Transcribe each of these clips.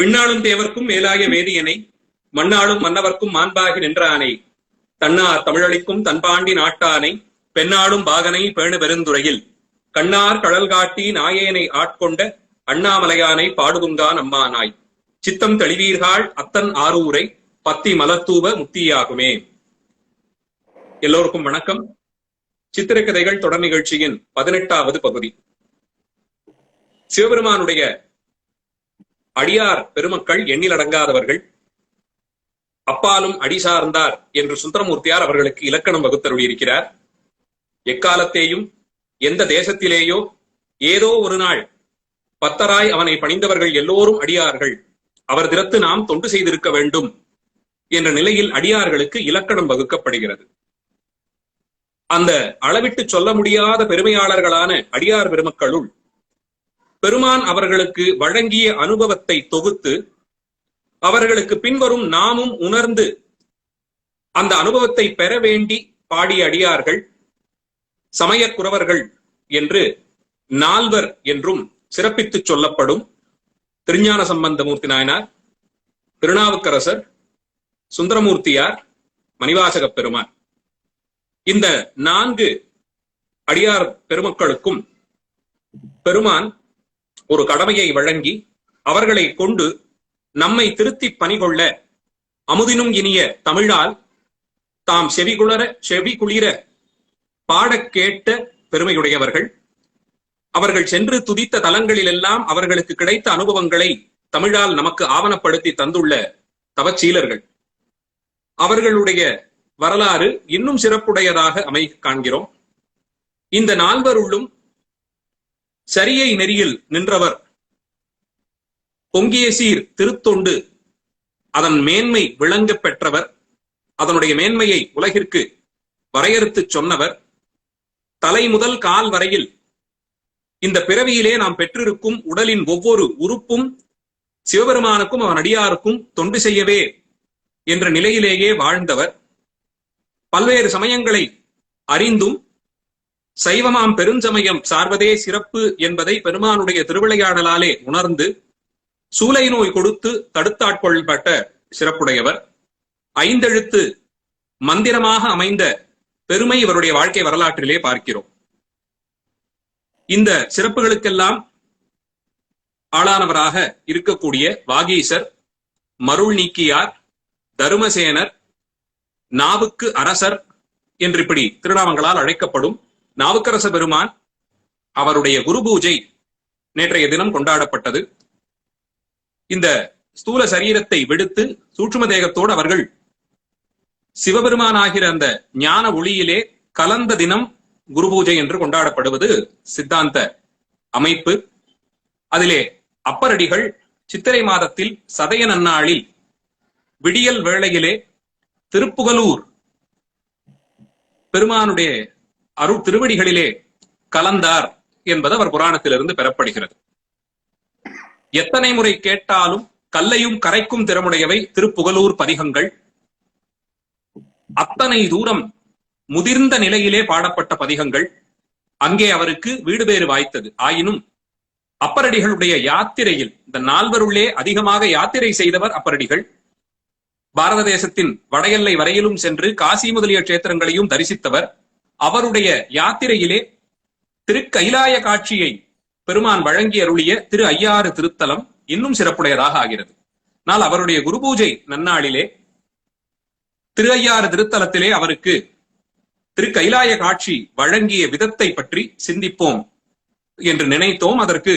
விண்ணாளும் தேவர்க்கும் மேலாய வேதியனை மண்ணாளும் மன்னவர்க்கும் மாண்பாகி நின்றானை தன்னார் தமிழளிக்கும் தன்பாண்டி நாட்டானை பெண்ணாளும் பாகனை பேணு பெருந்துறையில் கண்ணார் கடல் காட்டி நாயேனை ஆட்கொண்ட அண்ணாமலையானை பாடுதுங்கான் அம்மானாய் சித்தம் தெளிவீர்கள் அத்தன் ஆரூரை பத்தி மலத்தூவ முத்தியாகுமே. எல்லோருக்கும் வணக்கம். சித்திரக்கதைகள் தொடர் நிகழ்ச்சியின் 18வது பகுதி. சிவபெருமானுடைய அடியார் பெருமக்கள் எண்ணிலடங்காதவர்கள். அப்பாலும் அடி சார்ந்தார் என்று சுந்தரமூர்த்தியார் அவர்களுக்கு இலக்கணம் வகுத்தருளியிருக்கிறார். எக்காலத்தேயும் எந்த தேசத்திலேயோ ஏதோ ஒரு நாள் பத்தராய் அவனை பணிந்தவர்கள் எல்லோரும் அடியார்கள், அவர் திறத்து நாம் தொண்டு செய்திருக்க வேண்டும் என்ற நிலையில் அடியார்களுக்கு இலக்கணம் வகுக்கப்படுகிறது. அந்த அளவிட்டு சொல்ல முடியாத பெருமையாளர்களான அடியார் பெருமக்களுள் பெருமான் அவர்களுக்கு வழங்கிய அனுபவத்தை தொகுத்து அவர்களுக்கு பின்வரும் நாமும் உணர்ந்து அந்த அனுபவத்தை பெற வேண்டி பாடிய அடியார்கள் சமயக்குறவர்கள் என்று நால்வர் என்றும் சிறப்பித்து சொல்லப்படும் திருஞான சம்பந்தமூர்த்தி நாயனார், திருநாவுக்கரசர், சுந்தரமூர்த்தியார், மணிவாசகப் பெருமான். இந்த 4 அடியார் பெருமக்களுக்கும் பெருமான் ஒரு கடமையை வழங்கி அவர்களை கொண்டு நம்மை திருத்தி பணிகொள்ள அமுதினும் இனிய தமிழால் தாம் செவி குளிர பாடக் கேட்ட பெருமையுடையவர்கள். அவர்கள் சென்று துதித்த தலங்களிலெல்லாம் அவர்களுக்கு கிடைத்த அனுபவங்களை தமிழால் நமக்கு ஆவணப்படுத்தி தந்துள்ள தவச்சீலர்கள். அவர்களுடைய வரலாறு இன்னும் சிறப்புடையதாக காண்கிறோம். இந்த 4வருள்ளும் சரியை நெறியில் நின்றவர் பொங்கிய சீர் திருத்தொண்டு அதன் மேன்மை விளங்க பெற்றவர், அதனுடைய மேன்மையை உலகிற்கு வரையறுத்து சொன்னவர், தலை முதல் கால் வரையில் இந்த பிறவியிலே நாம் பெற்றிருக்கும் உடலின் ஒவ்வொரு உறுப்பும் சிவபெருமானுக்கும் அவன் அடியாருக்கும் தொண்டு செய்யவே என்ற நிலையிலேயே வாழ்ந்தவர், பல்வேறு சமயங்களை அறிந்தும் சைவமாம் பெருஞ்சமயம் சார்வதே சிறப்பு என்பதை பெருமானுடைய திருவிளையாடலாலே உணர்ந்து சூலை நோய் கொடுத்து தடுத்தாட்கொள்ளப்பட்ட சிறப்புடையவர். 5 எழுத்து மந்திரமாக அமைந்த பெருமை இவருடைய வாழ்க்கை வரலாற்றிலே பார்க்கிறோம். இந்த சிறப்புகளுக்கெல்லாம் ஆளானவராக இருக்கக்கூடிய வாகீசர், மருள் நீக்கியார், தருமசேனர், நாவுக்கு அரசர் என்று இப்படி திருநாமங்களால் அழைக்கப்படும் நாவுக்கரச பெருமான், அவருடைய குரு பூஜை நேற்றைய தினம் கொண்டாடப்பட்டது. இந்த ஸ்தூல சரீரத்தை விடுத்து சூட்சும தேகத்தோடு அவர்கள் சிவபெருமான் ஆகிற அந்த ஞான ஒளியிலே கலந்த தினம் குரு பூஜை என்று கொண்டாடப்படுவது சித்தாந்த அமைப்பு. அதிலே அப்பரடிகள் சித்திரை மாதத்தில் சதய நன்னாளில் விடியல் வேளையிலே திருப்புகலூர் பெருமானுடைய அருள் திருவடிகளிலே கலந்தார் என்பது அவர் புராணத்திலிருந்து பெறப்படுகிறது. எத்தனை முறை கேட்டாலும் கல்லையும் கரைக்கும் திறமுடையவை திருப்புகலூர் பதிகங்கள். அத்தனை தூரம் முதிர்ந்த நிலையிலே பாடப்பட்ட பதிகங்கள். அங்கே அவருக்கு வீடு பேறு வாய்த்தது. ஆயினும் அப்பரடிகளுடைய யாத்திரையில் இந்த 4வருள்ளே அதிகமாக யாத்திரை செய்தவர் அப்பரடிகள். பாரத தேசத்தின் வட எல்லை வரையிலும் சென்று காசி முதலிய கஷேத்திரங்களையும் தரிசித்தவர். அவருடைய யாத்திரையிலே திருக்கைலாய காட்சியை பெருமான் வழங்கி அருளிய திரு ஐயாறு திருத்தலம் இன்னும் சிறப்புடையதாக ஆகிறது. ஆனால் அவருடைய குரு பூஜை நன்னாளிலே திரு ஐயாறு திருத்தலத்திலே அவருக்கு திருக்கைலாய காட்சி வழங்கிய விதத்தை பற்றி சிந்திப்போம் என்று நினைத்தோம். அதற்கு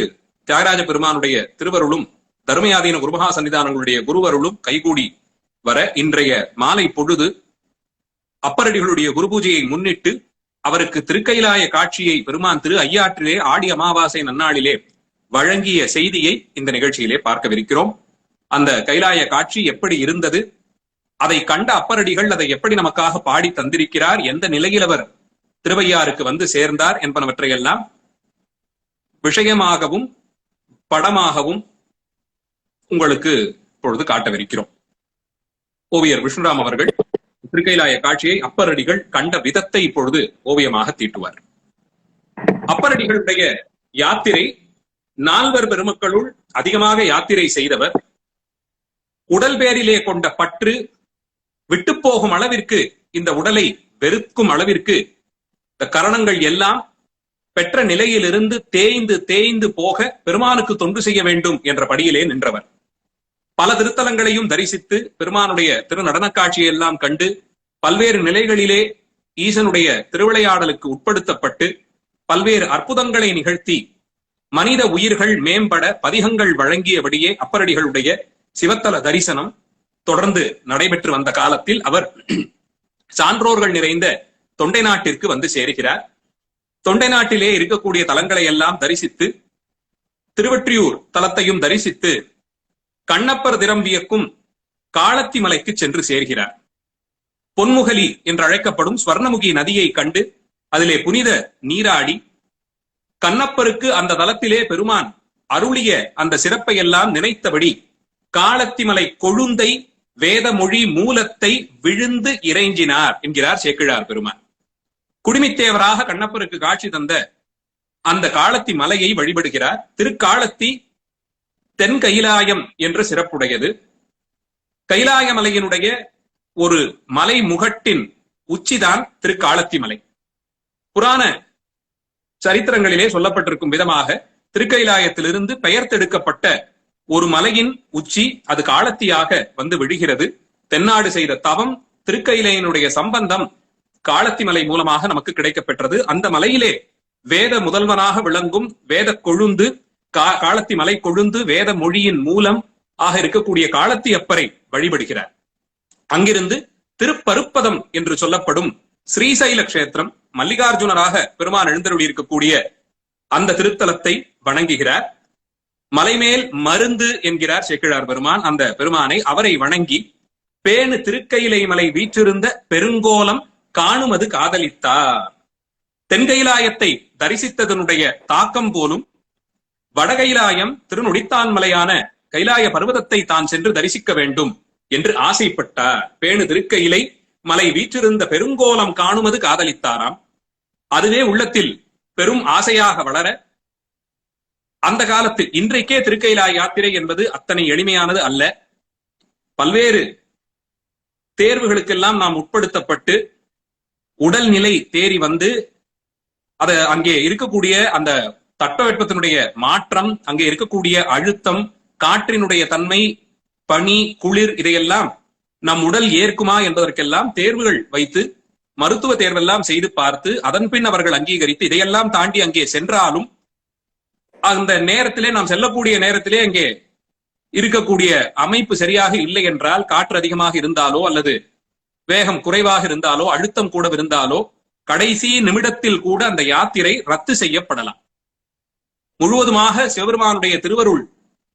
தியாகராஜ பெருமானுடைய திருவருளும் தர்மயாதீன குருமகா சன்னிதானங்களுடைய குருவருளும் கைகூடி வர இன்றைய மாலை பொழுது அப்பரடிகளுடைய குரு பூஜையை முன்னிட்டு அவருக்கு திருக்கைலாய காட்சியை பெருமான் திரு ஐயாற்றிலே ஆடி அமாவாசை நன்னாளிலே வழங்கிய செய்தியை இந்த நிகழ்ச்சியிலே பார்க்கவிருக்கிறோம். அந்த கைலாய காட்சி எப்படி இருந்தது, அதை கண்ட அப்பரடிகள் அதை எப்படி நமக்காக பாடி தந்திருக்கிறார், எந்த நிலையில் அவர் திருவையாருக்கு வந்து சேர்ந்தார் என்பனவற்றையெல்லாம் விஷயமாகவும் படமாகவும் உங்களுக்கு இப்பொழுது காட்டவிருக்கிறோம். ஓவியர் விஷ்ணுராம் அவர்கள் திருக்கைலாய காட்சியை அப்பரடிகள் கண்ட விதத்தை இப்பொழுது ஓவியமாக தீட்டுவார். அப்பரடிகளுடைய யாத்திரை 4 பெருமக்களுள் அதிகமாக யாத்திரை செய்தவர். உடல் பேரிலே கொண்ட பற்று விட்டு போகும் அளவிற்கு, இந்த உடலை வெறுக்கும் அளவிற்கு இந்த கரணங்கள் எல்லாம் பெற்ற நிலையிலிருந்து தேய்ந்து தேய்ந்து போக பெருமானுக்கு தொண்டு செய்ய வேண்டும் என்ற படியிலே நின்றவர். பல திருத்தலங்களையும் தரிசித்து பெருமானுடைய திருநடன காட்சியை எல்லாம் கண்டு பல்வேறு நிலைகளிலே ஈசனுடைய திருவிளையாடலுக்கு உட்படுத்தப்பட்டு பல்வேறு அற்புதங்களை நிகழ்த்தி மனித உயிர்கள் மேம்பட பதிகங்கள் வழங்கியபடியே அப்பரடிகளுடைய சிவத்தல தரிசனம் தொடர்ந்து நடைபெற்று வந்த காலத்தில் அவர் சான்றோர்கள் நிறைந்த தொண்டை நாட்டிற்கு வந்து சேருகிறார். தொண்டை நாட்டிலே இருக்கக்கூடிய தலங்களை எல்லாம் தரிசித்து திருவொற்றியூர் தலத்தையும் தரிசித்து கண்ணப்பர் திறம் வியக்கும் காளத்தி மலைக்கு சென்று சேர்கிறார். பொன்முகலி என்று அழைக்கப்படும் ஸ்வர்ணமுகி நதியை கண்டு அதிலே புனித நீராடி கண்ணப்பருக்கு அந்த தலத்திலே பெருமான் அருளிய அந்த சிறப்பை எல்லாம் நினைத்தபடி காளத்திமலை கொழுந்தை வேதமொழி மூலத்தை விழுந்து இறைஞ்சினார் என்கிறார் சேக்கிழார் பெருமான். குடிமித்தேவராக கண்ணப்பருக்கு காட்சி தந்த அந்த காளத்தி மலையை வழிபடுகிறார். திருக்காளத்தி தென் கைலாயம் என்ற சிறப்புடையது. கைலாய மலையினுடைய ஒரு மலை முகட்டின் உச்சிதான் திருக்காளத்தி மலை. புராண சரித்திரங்களிலே சொல்லப்பட்டிருக்கும் விதமாக திருக்கைலாயத்திலிருந்து பெயர்த்தெடுக்கப்பட்ட ஒரு மலையின் உச்சி அது காளத்தியாக வந்து விழுகிறது. தென்னாடு செய்த தவம், திருக்கையிலையினுடைய சம்பந்தம் காளத்தி மலை மூலமாக நமக்கு கிடைக்கப் பெற்றது. அந்த மலையிலே வேத முதல்வனாக விளங்கும் வேத கொழுந்து, காளத்தி மலை கொழுந்து வேத மொழியின் மூலம் ஆக இருக்கக்கூடிய காளத்தி அப்பரை வழிபடுகிறார். அங்கிருந்து திருப்பருப்பதம் என்று சொல்லப்படும் ஸ்ரீசைல கஷேத்திரம், மல்லிகார்ஜுனராக பெருமான் எழுந்தருளி இருக்கக்கூடிய அந்த திருத்தலத்தை வணங்குகிறார். மலைமேல் மருந்து என்கிறார் சேக்கிழார் பெருமான் அந்த பெருமானை. அவரை வணங்கி பேணு திருக்கையிலை மலை வீற்றிருந்த பெருங்கோலம் காணுமது காதலித்தார். தென்கைலாயத்தை தரிசித்ததனுடைய தாக்கம் போலும் வடகைலாயம் திருநொடித்தான் மலையான கைலாய பர்வதத்தை தான் சென்று தரிசிக்க வேண்டும் என்று ஆசைப்பட்டார். பேணு திருக்கையிலை மலை வீற்றிருந்த பெருங்கோலம் காணுமது காதலித்தாராம். அதுவே உள்ளத்தில் பெரும் ஆசையாக வளர அந்த காலத்தில், இன்றைக்கே திருக்கைலாய யாத்திரை என்பது அத்தனை எளிமையானது அல்ல. பல்வேறு தேர்வுகளுக்கெல்லாம் நாம் உட்படுத்தப்பட்டு உடல்நிலை தேறி வந்து அங்கே இருக்கக்கூடிய அந்த தட்பவெப்பத்தினுடைய மாற்றம், அங்கே இருக்கக்கூடிய அழுத்தம், காற்றினுடைய தன்மை, பனி, குளிர், இதையெல்லாம் நம் உடல் ஏற்குமா என்பதற்கெல்லாம் தேர்வுகள் வைத்து மருத்துவ தேர்வெல்லாம் செய்து பார்த்து அதன் பின் அவர்கள் அங்கீகரித்து இதையெல்லாம் தாண்டி அங்கே சென்றாலும் அந்த நேரத்திலே நாம் செல்லக்கூடிய நேரத்திலே அங்கே இருக்கக்கூடிய அமைப்பு சரியாக இல்லை என்றால், காற்று அதிகமாக இருந்தாலோ அல்லது வேகம் குறைவாக இருந்தாலோ அழுத்தம் கூட இருந்தாலோ கடைசி நிமிடத்தில் கூட அந்த யாத்திரை ரத்து செய்யப்படலாம். முழுவதுமாக சிவபெருமானுடைய திருவருள்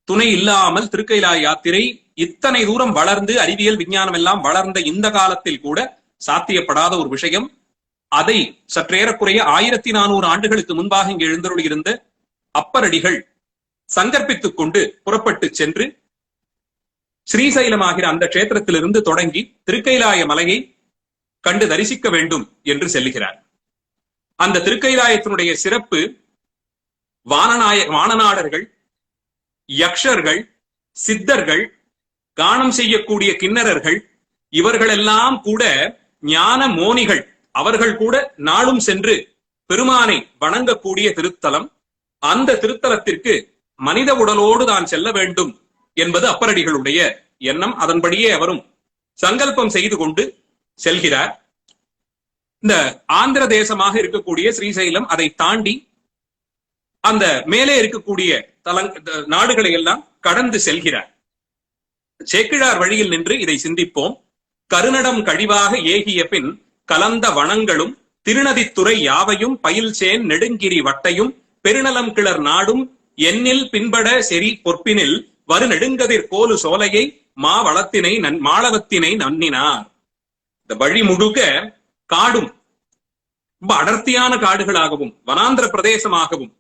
துணை இல்லாமல் திருக்கைலாய யாத்திரை இத்தனை தூரம் வளர்ந்து அறிவியல் விஞ்ஞானம் எல்லாம் வளர்ந்த இந்த காலத்தில் கூட சாத்தியப்படாத ஒரு விஷயம். அதை சற்றேறக்குறைய 1400 ஆண்டுகளுக்கு முன்பாக இங்கே எழுந்தருளி இருந்த அப்பரடிகள் சங்கற்பித்துக் கொண்டு புறப்பட்டு சென்று ஸ்ரீசைலமாகிற அந்த கஷேத்திரத்திலிருந்து தொடங்கி திருக்கைலாய மலையை கண்டு தரிசிக்க வேண்டும் என்று செல்லுகிறார். அந்த திருக்கைலாயத்தினுடைய சிறப்பு வானநாடர்கள், யக்ஷர்கள், சித்தர்கள், கானம் செய்யக்கூடிய கிண்ணறர்கள், இவர்களெல்லாம் கூட ஞான மோனிகள், அவர்கள் கூட நாளும் சென்று பெருமானை வணங்கக்கூடிய திருத்தலம். அந்த திருத்தலத்திற்கு மனித உடலோடு தான் செல்ல வேண்டும் என்பது அப்பரடிகளுடைய எண்ணம். அதன்படியே அவரும் சங்கல்பம் செய்து கொண்டு செல்கிறார். இந்த ஆந்திர தேசமாக இருக்கக்கூடிய ஸ்ரீசைலம் அதை தாண்டி அந்த மேலே இருக்கக்கூடிய நாடுகளை எல்லாம் கடந்து செல்கிறார். சேக்கிழார் வழியில் நின்று இதை சிந்திப்போம். கருநடம் கழிவாக ஏகிய பின் கலந்த வனங்களும் திருநதித்துறை யாவையும் பயில்சேன் நெடுங்கிரி வட்டையும் பெருநலம் கிளர் நாடும் எண்ணில் பின்பட செறி பொற்பினில் வரு நெடுங்கதிர் கோலு சோலையை மாவளத்தினை மாளவத்தினை நன்னினார். இந்த வழி முழுக்க காடும் ரொம்ப அடர்த்தியான காடுகளாகவும் வனாந்திர பிரதேசமாகவும்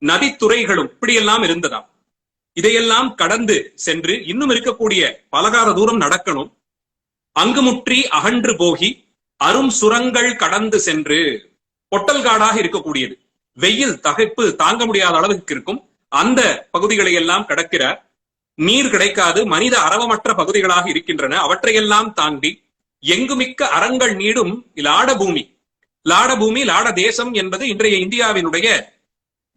நதித்துறைகளும் இப்படியெல்லாம் இருந்ததாம். இதையெல்லாம் கடந்து சென்று இன்னும் இருக்கக்கூடிய பலகார தூரம் நடக்கணும். அங்கு முற்றி அகன்று போகி அரும் சுரங்கள் கடந்து சென்று, பொட்டல் காடாக இருக்கக்கூடியது, வெயில் தகைப்பு தாங்க முடியாத அளவுக்கு இருக்கும் அந்த பகுதிகளை எல்லாம் கடக்கிறார். நீர் கிடைக்காது, மனித அரவமற்ற பகுதிகளாக இருக்கின்றன. அவற்றையெல்லாம் தாண்டி எங்குமிக்க அறங்கள் நீடும் லாடபூமி, லாடபூமி லாட தேசம் என்பது இன்றைய இந்தியாவினுடைய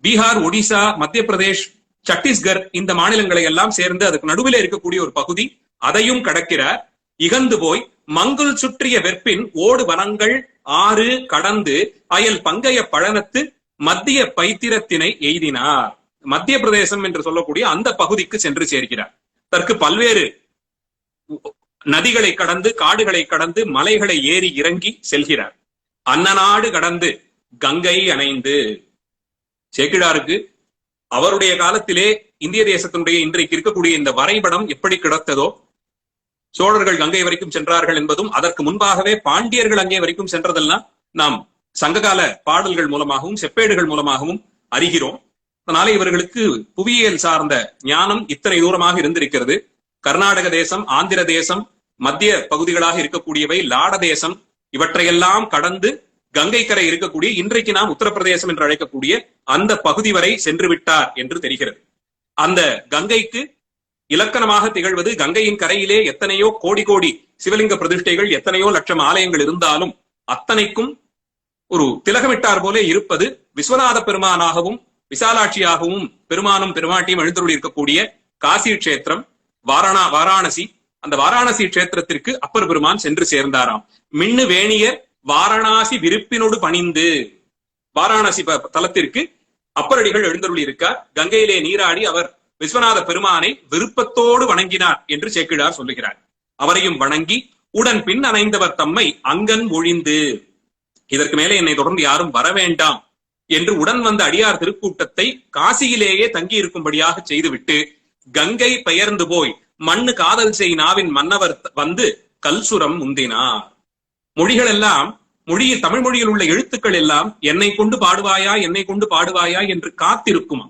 பீகார், ஒடிசா, மத்திய பிரதேஷ், சத்தீஸ்கர் இந்த மாநிலங்களை எல்லாம் சேர்ந்து அதுக்கு நடுவில் இருக்கக்கூடிய ஒரு பகுதி. அதையும் கடக்கிறார். இகந்து போய் மங்குல் சுற்றிய வெற்பின் ஓடு வனங்கள் ஆறு கடந்து அயல் பங்கைய பழனத்து மத்திய பைத்திரத்தினை எய்தினார். மத்திய பிரதேசம் என்று சொல்லக்கூடிய அந்த பகுதிக்கு சென்று சேர்க்கிறார். தற்கு பல்வேறு நதிகளை கடந்து, காடுகளை கடந்து, மலைகளை ஏறி இறங்கி செல்கிறார். அன்னநாடு கடந்து கங்கை அணைந்து. சேக்கிழாருக்கு அவருடைய காலத்திலே இந்திய தேசத்தினுடைய இன்றைக்கு இருக்கக்கூடிய இந்த வரைபடம் எப்படி கிடைத்ததோ, சோழர்கள் கங்கை வரைக்கும் சென்றார்கள் என்பதும், அதற்கு முன்பாகவே பாண்டியர்கள் அங்கே வரைக்கும் சென்றதெல்லாம் நாம் சங்ககால பாடல்கள் மூலமாகவும் செப்பேடுகள் மூலமாகவும் அறிகிறோம். அதனால இவர்களுக்கு புவியியல் சார்ந்த ஞானம் இத்தனை தூரமாக இருந்திருக்கிறது. கர்நாடக தேசம், ஆந்திர தேசம், மத்திய பகுதிகளாக இருக்கக்கூடியவை, லாட தேசம், இவற்றையெல்லாம் கடந்து கங்கை கரை இருக்கக்கூடிய இன்றைக்கு நாம் உத்தரப்பிரதேசம் என்று அழைக்கக்கூடிய அந்த பகுதி வரை சென்று விட்டார் என்று தெரிகிறது. அந்த கங்கைக்கு இலக்கணமாக திகழ்வது, கங்கையின் கரையிலே எத்தனையோ கோடி கோடி சிவலிங்க பிரதிஷ்டைகள், எத்தனையோ லட்சம் ஆலயங்கள் இருந்தாலும் அத்தனைக்கும் ஒரு திலகமிட்டார் போல இருப்பது விஸ்வநாத பெருமானாகவும் விசாலாட்சியாகவும் பெருமானும் பெருமாட்டியும் எழுந்தருளி இருக்கக்கூடிய காசி கஷேத்திரம், வாராணசி. அந்த வாராணசி கஷேத்திரத்திற்கு அப்பர் பெருமான் சென்று சேர்ந்தாராம். மின்னு வேணியர் வாரணாசி விருப்பினோடு பணிந்து. வாராணசி தலத்திற்கு அப்பரடிகள் எழுந்தருளி இருக்கார். கங்கையிலே நீராடி அவர் விஸ்வநாத பெருமானை விருப்பத்தோடு வணங்கினார் என்று சேக்கிழார் சொல்லுகிறார். அவரையும் வணங்கி உடன் பின் அணைந்தவர் தம்மை அங்கன் ஒழிந்து, இதற்கு மேலே என்னை தொடர்ந்து யாரும் வர வேண்டாம் என்று உடன் வந்த அடியார் திருக்கூட்டத்தை காசியிலேயே தங்கி இருக்கும்படியாக செய்துவிட்டு கங்கை பெயர்ந்து போய் மண்ணு காதல் செய் நாவின் மன்னவர் வந்து கல்சுரம் முந்தினார். மொழிகள் எல்லாம், தமிழ் மொழியில் உள்ள எழுத்துக்கள் எல்லாம் என்னை கொண்டு பாடுவாயா, என்னை கொண்டு பாடுவாயா என்று காத்திருக்குமா.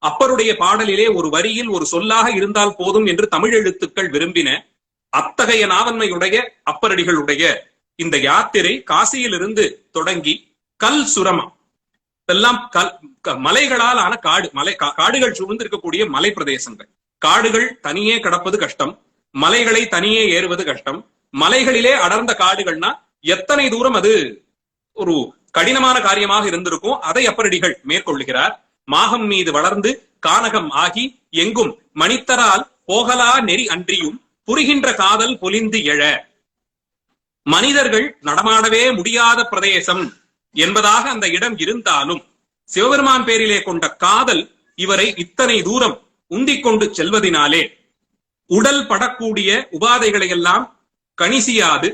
அப்பருடைய பாடலிலே ஒரு வரியில் ஒரு சொல்லாக இருந்தால் போதும் என்று தமிழ் எழுத்துக்கள் விரும்பின. அத்தகைய நாவன்மையுடைய அப்பரடிகளுடைய இந்த யாத்திரை காசியிலிருந்து தொடங்கி கல் சுரமா, இதெல்லாம் மலைகளால் ஆன காடு, காடுகள் சூழ்ந்து இருக்கக்கூடிய மலை பிரதேசங்கள். காடுகள் தனியே கடப்பது கஷ்டம், மலைகளை தனியே ஏறுவது கஷ்டம். மலைகளிலே அடர்ந்த காடுகள்னா எத்தனை தூரம் அது ஒரு கடினமான காரியமாக இருந்திருக்கும். அதை அப்பரடிகள் மேற்கொள்ளுகிறார். மாகம் மீது வளர்ந்து கானகம் ஆகி எங்கும் மணித்தரால் போகலா நெறி அன்றியும் புரிகின்ற காதல் பொலிந்து எழ. மனிதர்கள் நடமாடவே முடியாத பிரதேசம் என்பதாக அந்த இடம் இருந்தாலும் சிவபெருமான் பேரிலே கொண்ட காதல் இவரை இத்தனை தூரம் உந்திக் கொண்டு செல்வதினாலே உடல் படக்கூடிய உபாதைகளை எல்லாம் கணிசியாது,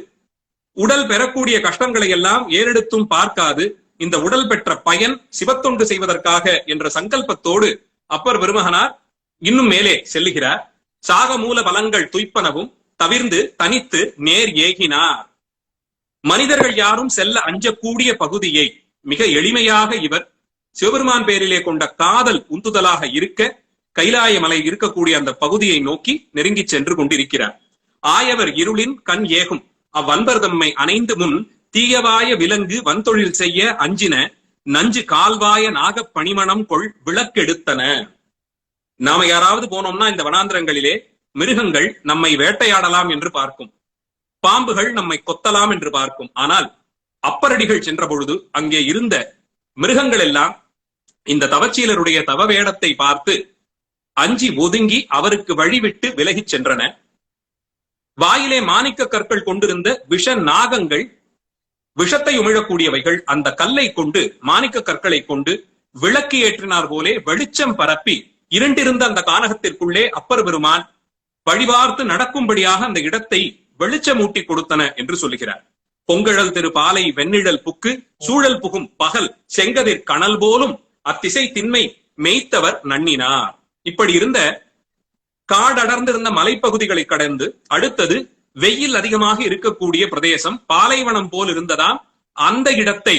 உடல் பெறக்கூடிய கஷ்டங்களை எல்லாம் ஏறெடுத்தும் பார்க்காது, இந்த உடல் பெற்ற பயன் சிவத்தொண்டு செய்வதற்காக என்ற சங்கல்பத்தோடு அப்பர் பெருமகனார் இன்னும் மேலே செல்லுகிறார். சாக மூல பலங்கள் துய்ப்பனவும் தவிர்ந்து தனித்து நேர் ஏகினார். மனிதர்கள் யாரும் செல்ல அஞ்சக்கூடிய பகுதியை மிக எளிமையாக இவர் சிவபெருமான் பேரிலே கொண்ட காதல் உந்துதலாக இருக்க கைலாய மலை இருக்கக்கூடிய அந்த பகுதியை நோக்கி நெருங்கி சென்று கொண்டிருக்கிறார். ஆயவர் இருளின் கண் ஏகும் அவ்வன்பர் தம்மை அணைந்து முன் தீயவாய விலங்கு வன்தொழில் செய்ய அஞ்சின நஞ்சு கால்வாய நாகப் பணிமணம் கொள் விளக்கெடுத்தன. நாம யாராவது போனோம்னா இந்த வனாந்திரங்களிலே மிருகங்கள் நம்மை வேட்டையாடலாம் என்று பார்க்கும், பாம்புகள் நம்மை கொத்தலாம் என்று பார்க்கும். ஆனால் அப்பரடிகள் சென்ற பொழுது அங்கே இருந்த மிருகங்கள் எல்லாம் இந்த தவச்சீலருடைய தவ வேடத்தை பார்த்து அஞ்சி ஒதுங்கி அவருக்கு வழிவிட்டு விலகிச் சென்றன. வாயிலே மாணிக்க கற்கள் கொண்டிருந்த விஷ நாகங்கள், விஷத்தை உமிழக்கூடியவைகள், அந்த கல்லை கொண்டு, மாணிக்க கற்களை கொண்டு விளக்கு ஏற்றினார் போலே வெளிச்சம் பரப்பி இருண்டிருந்த அந்த கானகத்திற்குள்ளே அப்பர் பெருமான் வழிபார்த்து நடக்கும்படியாக அந்த இடத்தை வெளிச்சமூட்டி கொடுத்தன என்று சொல்லுகிறார். பொங்கழல் திரு பாலை வெண்ணிழல் புக்கு சூழல் புகும் பகல் செங்கதிர் கணல் போலும் அத்திசை திண்மை மெய்த்தவர் நன்னினார். இப்படி இருந்த காடடர்ந்திருந்த மலைப்பகுதிகளை கடந்து அடுத்தது வெயில் அதிகமாக இருக்கக்கூடிய பிரதேசம், பாலைவனம் போல் இருந்ததாம். அந்த இடத்தை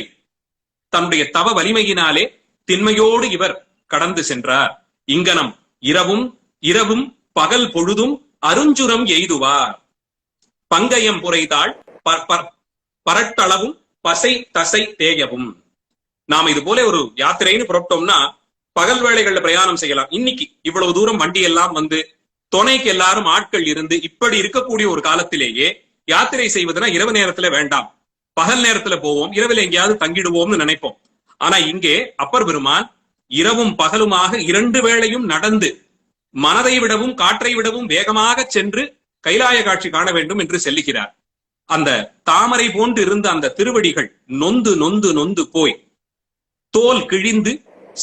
தன்னுடைய தவ வலிமையினாலே திண்மையோடு இவர் கடந்து சென்றார். இங்கனம் இரவும் பகல் பொழுதும் அருஞ்சுரம் எய்துவார். பங்கயம் புரைதாள் பரட்டளவும் பசை தசை தேயவும். நாம் இது போல ஒரு யாத்திரைன்னு புறப்பட்டோம்னா பகல் வேளைகள்ல பிரயாணம் செய்யலாம். இன்னைக்கு இவ்வளவு தூரம் வண்டி எல்லாம் வந்து துணைக்கு எல்லாரும் ஆட்கள் இருந்து இப்படி இருக்கக்கூடிய ஒரு காலத்திலேயே யாத்திரை செய்வதுனா இரவு நேரத்துல வேண்டாம், பகல் நேரத்துல போவோம், இரவில் எங்கேயாவது தங்கிடுவோம்னு நினைப்போம். ஆனா இங்கே அப்பர் பெருமான் இரவும் பகலுமாக 2 வேளையும் நடந்து மனதை விடவும் காற்றை விடவும் வேகமாக சென்று கைலாய காட்சி காண வேண்டும் என்று செல்லுகிறார். அந்த தாமரை போன்று இருந்த அந்த திருவடிகள் நொந்து நொந்து நொந்து போய் தோல் கிழிந்து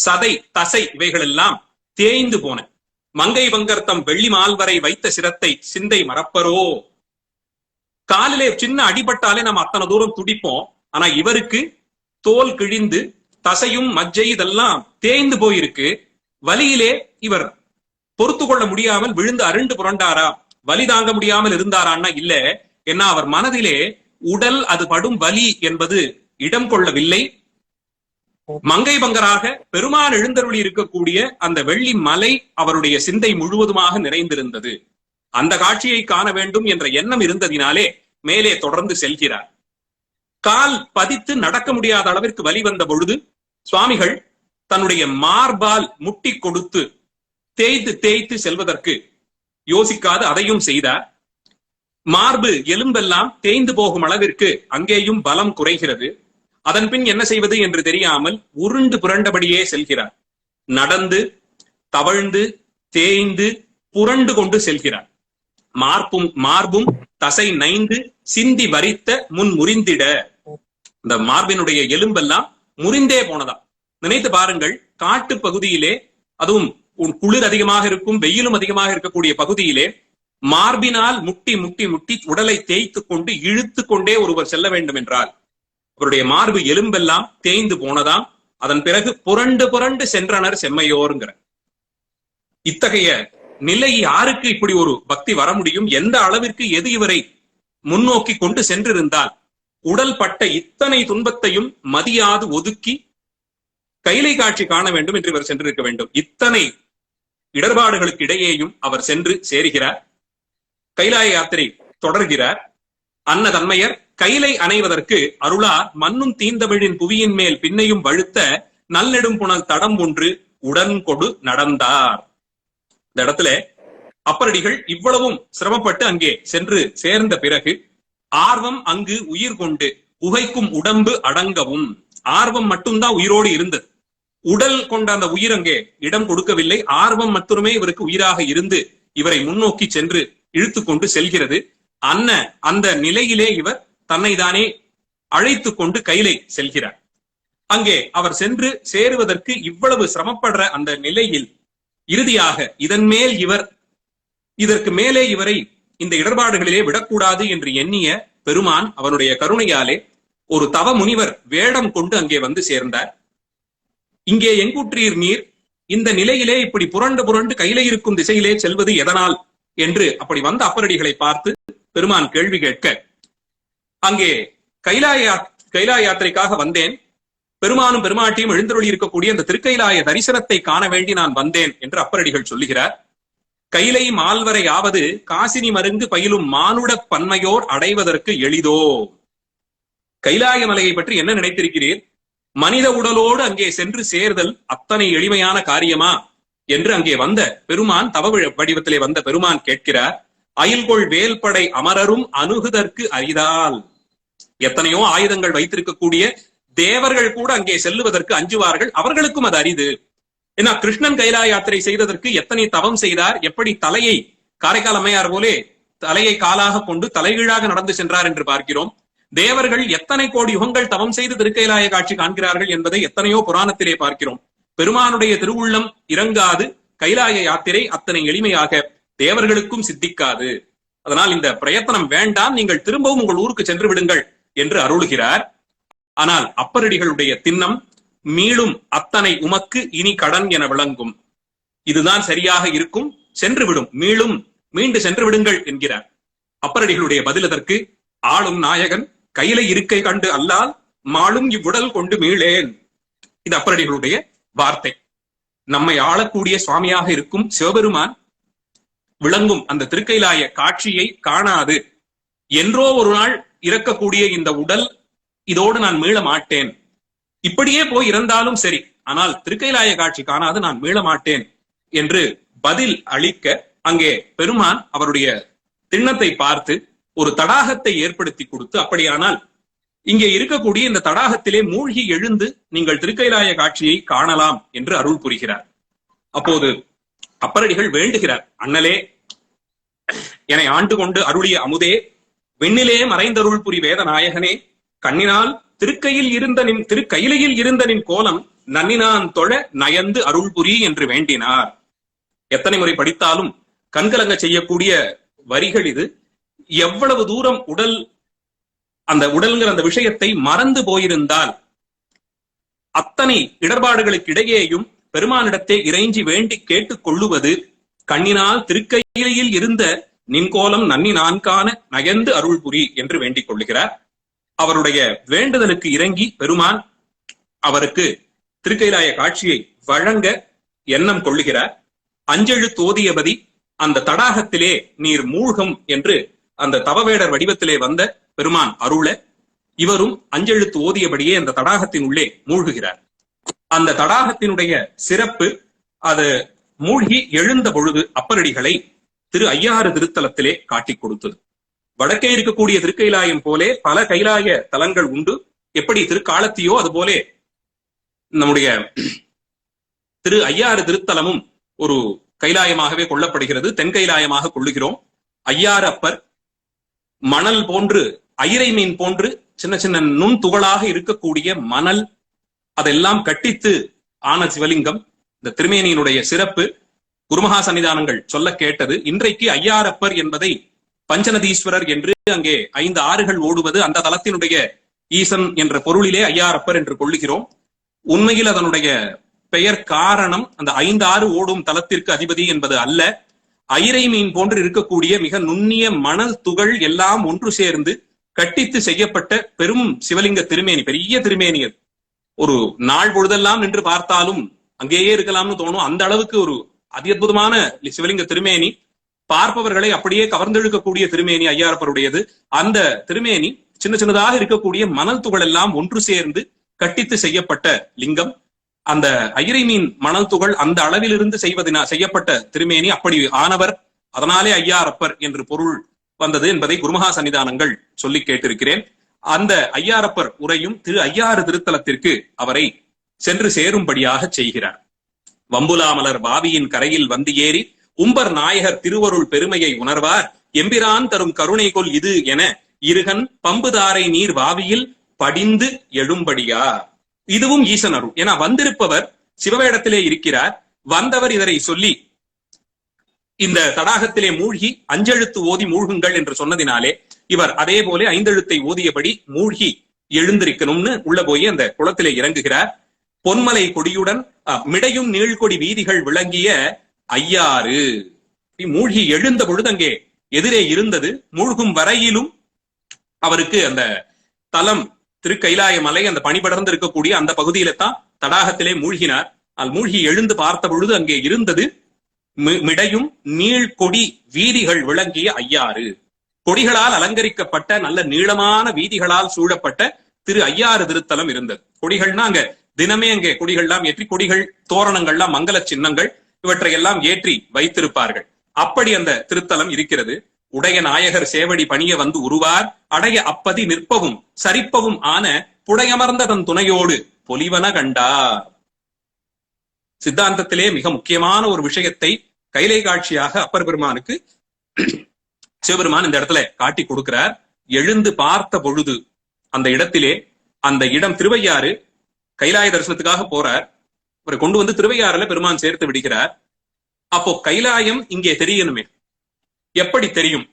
சதை தசை இவைகள் எல்லாம் தேய்ந்து போன. மங்கை வங்கர்த்தம் வெள்ளி மால்வரை வைத்த சிரத்தை சிந்தை மறப்பரோ. காலிலே சின்ன அடிபட்டாலே நம்ம அத்தனை தூரம் துடிப்போம். ஆனா இவருக்கு தோல் கிழிந்து தசையும் மஜ்ஜை இதெல்லாம் தேய்ந்து போயிருக்கு. வலியிலே இவர் பொறுத்து கொள்ள முடியாமல் விழுந்து அருண்டு புரண்டாரா, வலி தாங்க முடியாமல் இருந்தாரான்னா இல்ல. ஏன்னா அவர் மனதிலே உடல் அது படும் வலி என்பது இடம் கொள்ளவில்லை. மங்கை பங்கராக பெருமான் எழுந்தருளி இருக்கக்கூடிய அந்த வெள்ளி மலை அவருடைய சிந்தை முழுவதுமாக நிறைந்திருந்தது. அந்த காட்சியை காண வேண்டும் என்ற எண்ணம் இருந்ததினாலே மேலே தொடர்ந்து செல்கிறார். கால் பதித்து நடக்க முடியாத அளவிற்கு வலி வந்த பொழுது சுவாமிகள் தன்னுடைய மார்பால் முட்டி கொடுத்து தேய்த்து தேய்த்து செல்வதற்கு யோசிக்காது அதையும் செய்தார். மார்பு எலும்பெல்லாம் தேய்ந்து போகும் அளவிற்கு அங்கேயும் பலம் குறைகிறது. அதன் பின் என்ன செய்வது என்று தெரியாமல் உருண்டு புரண்டபடியே செல்கிறார். நடந்து தவழ்ந்து தேய்ந்து புரண்டு கொண்டு செல்கிறார். மார்பும் தசை நைந்து சிந்தி வரித்த முன் முறிந்திட, இந்த மார்பினுடைய எலும்பெல்லாம் முறிந்தே போனதா. நினைத்து பாருங்கள், காட்டு பகுதியிலே, அதுவும் குளிர் அதிகமாக இருக்கும், வெயிலும் அதிகமாக இருக்கக்கூடிய பகுதியிலே மார்பினால் முட்டி முட்டி முட்டி உடலை தேய்த்து கொண்டு இழுத்து கொண்டே ஒருவர் செல்ல வேண்டும் என்றால் அவருடைய மார்பு எலும்பெல்லாம் தேய்ந்து போனதாம். அதன் பிறகு புரண்டு புரண்டு சென்றனர் செம்மையோருங்கிற. இத்தகைய நிலை யாருக்கு இப்படி ஒரு பக்தி வர முடியும்? எந்த அளவிற்கு எது இவரை முன்னோக்கி கொண்டு சென்றிருந்தால் உடல் பட்ட இத்தனை துன்பத்தையும் மதியாது ஒதுக்கி கைலை காட்சி காண வேண்டும் என்று இவர் சென்றிருக்க வேண்டும். இத்தனை இடர்பாடுகளுக்கு இடையேயும் அவர் சென்று சேருகிறார். கைலாய யாத்திரை தொடர்கிறார். அன்னதன்மையர் கைலை அணைவதற்கு அருளார் மண்ணும் தீந்தமிழின் புவியின் மேல் பின்னையும் வழுத்த நல்லெடும் புனல் தடம் ஒன்று உடன் கொடு நடந்தார். இந்த இடத்துல அப்பரடிகள் இவ்வளவும் சிரமப்பட்டு அங்கே சென்று சேர்ந்த பிறகு ஆர்வம் அங்கு உயிர் கொண்டு உகைக்கும் உடம்பு அடங்கவும், ஆர்வம் மட்டும்தான் உயிரோடு இருந்தது. உடல் கொண்ட அந்த உயிர் அங்கே இடம் கொடுக்கவில்லை. ஆர்வம் மட்டுமே இவருக்கு உயிராக இருந்து இவரை முன்னோக்கி சென்று இழுத்து கொண்டு செல்கிறது. அந்த நிலையிலே இவர் தன்னை தானே அழைத்து கொண்டு கைலை செல்கிறார். அங்கே அவர் சென்று சேருவதற்கு இவ்வளவு சிரமப்படுற அந்த நிலையில் இறுதியாக இதற்கு மேலே இவரை இந்த இடர்பாடுகளிலே விடக்கூடாது என்று எண்ணிய பெருமான் அவனுடைய கருணையாலே ஒரு தவ முனிவர் வேடம் கொண்டு அங்கே வந்து சேர்ந்தார். இங்கே எங்குற்றீர் நீர், இந்த நிலையிலே இப்படி புரண்டு புரண்டு கையிலே இருக்கும் திசையிலே செல்வது எதனால் என்று அப்படி வந்த அப்பரடிகளை பார்த்து பெருமான் கேள்வி கேட்க, அங்கே கைலாய யாத்திரைக்காக வந்தேன், பெருமானும் பெருமாட்டியும் எழுந்தருளி இருக்கக்கூடிய அந்த திருக்கைலாய தரிசனத்தை காண வேண்டி நான் வந்தேன் என்று அப்பரடிகள் சொல்லுகிறார். கைலை மால்வரை ஆவது காசினி மருங்கு பயிலும் மானுட பன்மையோர் அடைவதற்கு எளிதோ. கைலாய மலையை பற்றி என்ன நினைத்திருக்கிறீர்? மனித உடலோடு அங்கே சென்று சேர்தல் அத்தனை எளிமையான காரியமா என்று அங்கே வந்த பெருமான், தவ வடிவத்திலே வந்த பெருமான் கேட்கிறார். அயில்கொள் வேல்படை அமரரும் அணுகுதற்கு அரிதால். எத்தனையோ ஆயுதங்கள் வைத்திருக்கக்கூடிய தேவர்கள் கூட அங்கே செல்லுவதற்கு அஞ்சுவார்கள், அவர்களுக்கும் அது அரிது. ஏன்னா கிருஷ்ணன் கைலாய யாத்திரை செய்ததற்கு எத்தனை தவம் செய்தார், எப்படி தலையை காரைக்கால் அம்மையார் போலே தலையை காலாக கொண்டு தலைகீழாக நடந்து சென்றார் என்று பார்க்கிறோம். தேவர்கள் எத்தனை கோடி யுகங்கள் தவம் செய்து திருக்கைலாய காட்சி காண்கிறார்கள் என்பதை எத்தனையோ புராணத்திலே பார்க்கிறோம். பெருமானுடைய திருவுள்ளம் இறங்காது கைலாய யாத்திரை அத்தனை எளிமையாக தேவர்களுக்கும் சித்திக்காது. அதனால் இந்த பிரயத்தனம் வேண்டாம், நீங்கள் திரும்பவும் உங்கள் ஊருக்கு சென்று விடுங்கள் என்று அருளுகிறார். ஆனால் அப்பரடிகளுடைய திண்ணம், மீளும் அத்தனை உமக்கு இனி கடன் என விளங்கும், இதுதான் சரியாக இருக்கும், சென்று விடும், மீண்டு சென்று விடுங்கள் என்கிறார். அப்பரடிகளுடைய பதில் அதற்கு, ஆளும் நாயகன் கையில இருக்கை கண்டு அல்லால் மாளும் இவ்வுடல் கொண்டு மீளேன். இது அப்பரடிகளுடைய வார்த்தை. நம்மை ஆளக்கூடிய சுவாமியாக இருக்கும் சிவபெருமான் விளங்கும் அந்த திருக்கைலாய காட்சியை காணாது என்றோ ஒரு நாள் இறக்கக்கூடிய இந்த உடல், இதோடு நான் மீள மாட்டேன், இப்படியே போய் இறந்தாலும் சரி, ஆனால் திருக்கைலாய காட்சி காணாது நான் மீள மாட்டேன் என்று பதில் அளிக்க அங்கே பெருமான் அவருடைய திண்ணத்தை பார்த்து ஒரு தடாகத்தை ஏற்படுத்தி கொடுத்து, அப்படியானால் இங்கே இருக்கக்கூடிய இந்த தடாகத்திலே மூழ்கி எழுந்து நீங்கள் திருக்கைலாய காட்சியை காணலாம் என்று அருள் புரிகிறார். அப்போது அப்பரடிகள் வேண்டுகிறார், அண்ணலே, என்னை ஆண்டு கொண்டு அருளிய அமுதே, விண்ணிலே மறைந்தருள் புரி வேத நாயகனே, கண்ணினால் திருக்கையிலையில் இருந்த நின் கோலம் நன்னினான் தொழ நயந்து அருள் புரி என்று வேண்டினார். எத்தனை முறை படித்தாலும் கண்கலங்க செய்யக்கூடிய வரிகள் இது. எவ்வளவு தூரம் அந்த உடல்ங்கிற அந்த விஷயத்தை மறந்து போயிருந்தால் அத்தனை இடர்பாடுகளுக்கு இடையேயும் பெருமானிடத்தை இறைஞ்சி வேண்டி கேட்டுக் கொள்ளுவது, கண்ணினால் திருக்கையிலையில் இருந்த நின்கோலம் நன்னி நான்கான நயந்து அருள் புரி என்று வேண்டிக் கொள்ளுகிறார். அவருடைய வேண்டுதலுக்கு இறங்கி பெருமான் அவருக்கு திருக்கைலாய காட்சியை வழங்க எண்ணம் கொள்ளுகிறார். அஞ்செழுத்து ஓதியபதி அந்த தடாகத்திலே நீர் மூழ்கும் என்று அந்த தவவேடர் வடிவத்திலே வந்த பெருமான் அருள, இவரும் அஞ்செழுத்து ஓதியபடியே அந்த தடாகத்தின் உள்ளே மூழ்குகிறார். அந்த தடாகத்தினுடைய சிறப்பு, அது மூழ்கி எழுந்த பொழுது அப்பரடிகளை திரு ஐயாறு திருத்தலத்திலே காட்டிக் கொடுத்தது. வடக்கே இருக்கக்கூடிய திருக்கைலாயம் போலே பல கைலாய தலங்கள் உண்டு. எப்படி திருக்காலத்தியோ அதுபோலே நம்முடைய திரு ஐயாறு திருத்தலமும் ஒரு கைலாயமாகவே கொள்ளப்படுகிறது. தென்கைலாயமாக கொள்ளுகிறோம். ஐயாறு அப்பர் மணல் போன்று, ஐரை மீன் போன்று சின்ன சின்ன நுண் துகளாக இருக்கக்கூடிய மணல், அதெல்லாம் கட்டித்து ஆன சிவலிங்கம். இந்த திருமேனியினுடைய சிறப்பு குருமகா சன்னிதானங்கள் சொல்ல கேட்டது. இன்றைக்கு ஐயாரப்பர் என்பதை பஞ்சநதீஸ்வரர் என்று அங்கே 5 ஆறுகள் ஓடுவது, அந்த தலத்தினுடைய ஈசன் என்ற பொருளிலே ஐயாரப்பர் என்று கொள்ளுகிறோம். உண்மையில் அதனுடைய பெயர் காரணம் அந்த 5 ஆறு ஓடும் தலத்திற்கு அதிபதி என்பது அல்ல. ஐரை மீன் போன்று இருக்கக்கூடிய மிக நுண்ணிய மணல் துகள் எல்லாம் ஒன்று சேர்ந்து கட்டித்து செய்யப்பட்ட பெரும் சிவலிங்க திருமேனி, பெரிய திருமேனி. ஒரு நாள் பொழுதெல்லாம் நின்று பார்த்தாலும் அங்கேயே இருக்கலாம்னு தோணும். அந்த அளவுக்கு ஒரு அத்புதமான சிவலிங்க திருமேனி, பார்ப்பவர்களை அப்படியே கவர்ந்தெழுக்கக்கூடிய திருமேனி ஐயாரப்பருடையது. அந்த திருமேனி சின்ன சின்னதாக இருக்கக்கூடிய மணல் துகள் எல்லாம் ஒன்று சேர்ந்து கட்டித்து செய்யப்பட்ட லிங்கம். அந்த ஐரை மீன் மணல் துகள் அந்த அளவிலிருந்து செய்யப்பட்ட திருமேனி, அப்படி ஆனவர், அதனாலே ஐயாரப்பர் என்று பொருள் வந்தது என்பதை குருமகா சன்னிதானங்கள் சொல்லி கேட்டிருக்கிறேன். அந்த ஐயாரப்பர் உரையும் திரு ஐயாறு திருத்தலத்திற்கு அவரை சென்று சேரும்படியாக செய்கிறார். வம்புலாமலர் வாவியின் கரையில் வந்து ஏறி உம்பர் நாயகர் திருவருள் பெருமையை உணர்வார், எம்பிரான் தரும் கருணை கொள் இது என இருகன் பம்புதாரை நீர் வாவியில் படிந்து எழும்படியா. இதுவும் ஈசன் அருள். ஏன்னா வந்திருப்பவர் சிவவேடத்திலே இருக்கிறார். வந்தவர் இதனை சொல்லி இந்த தடாகத்திலே மூழ்கி அஞ்செழுத்து ஓதி மூழ்குங்கள் என்று சொன்னதினாலே இவர் அதே போல 5 எழுத்தை ஓதியபடி மூழ்கி எழுந்திருக்கணும்னு உள்ள போய் அந்த குளத்திலே இறங்குகிறார். பொன்மலை கொடியுடன் மிடையும் நீழ்கொடி வீதிகள் விளங்கிய ஐயாறு. மூழ்கி எழுந்த பொழுது அங்கே எதிரே இருந்தது. மூழ்கும் வரையிலும் அவருக்கு அந்த தலம் திருக்கைலாய மலை, அந்த பனிபடர்ந்து இருக்கக்கூடிய அந்த பகுதியில தான் தடாகத்திலே மூழ்கினார். மூழ்கி எழுந்து பார்த்த பொழுது அங்கே இருந்தது மிடையும் நீழ்கொடி வீதிகள் விளங்கிய ஐயாறு. கொடிகளால் அலங்கரிக்கப்பட்ட நல்ல நீளமான வீதிகளால் சூழப்பட்ட திரு ஐயாறு திருத்தலம் இருந்தது. கொடிகள்னா அங்க தினமே அங்கே கொடிகள்லாம் ஏற்றி, கொடிகள் தோரணங்கள்லாம் மங்கள சின்னங்கள் இவற்றை எல்லாம் ஏற்றி வைத்திருப்பார்கள். அப்படி அந்த திருத்தலம் இருக்கிறது. உடைய நாயகர் சேவடி பணிய வந்து உருவார், அடைய அப்பதி நிற்பவும் சரிப்பவும் ஆன புடையமர்ந்த தன் துணையோடு பொலிவன கண்டார். சித்தாந்தத்திலே மிக முக்கியமான ஒரு விஷயத்தை கைலை காட்சியாக அப்பர் பெருமானுக்கு சிவபெருமான் இந்த இடத்துல காட்டி கொடுக்கிறார். எழுந்து பார்த்த பொழுது அந்த இடத்திலே, அந்த இடம் திருவையாறு, கைலாய தரிசனத்துக்காக போறார். அவரை கொண்டு வந்து திருவையாறுல பெருமான் சேர்த்து விடுகிறார். அப்போ கைலாயம் இங்கே தெரியணுமே. எப்படி தெரியும்?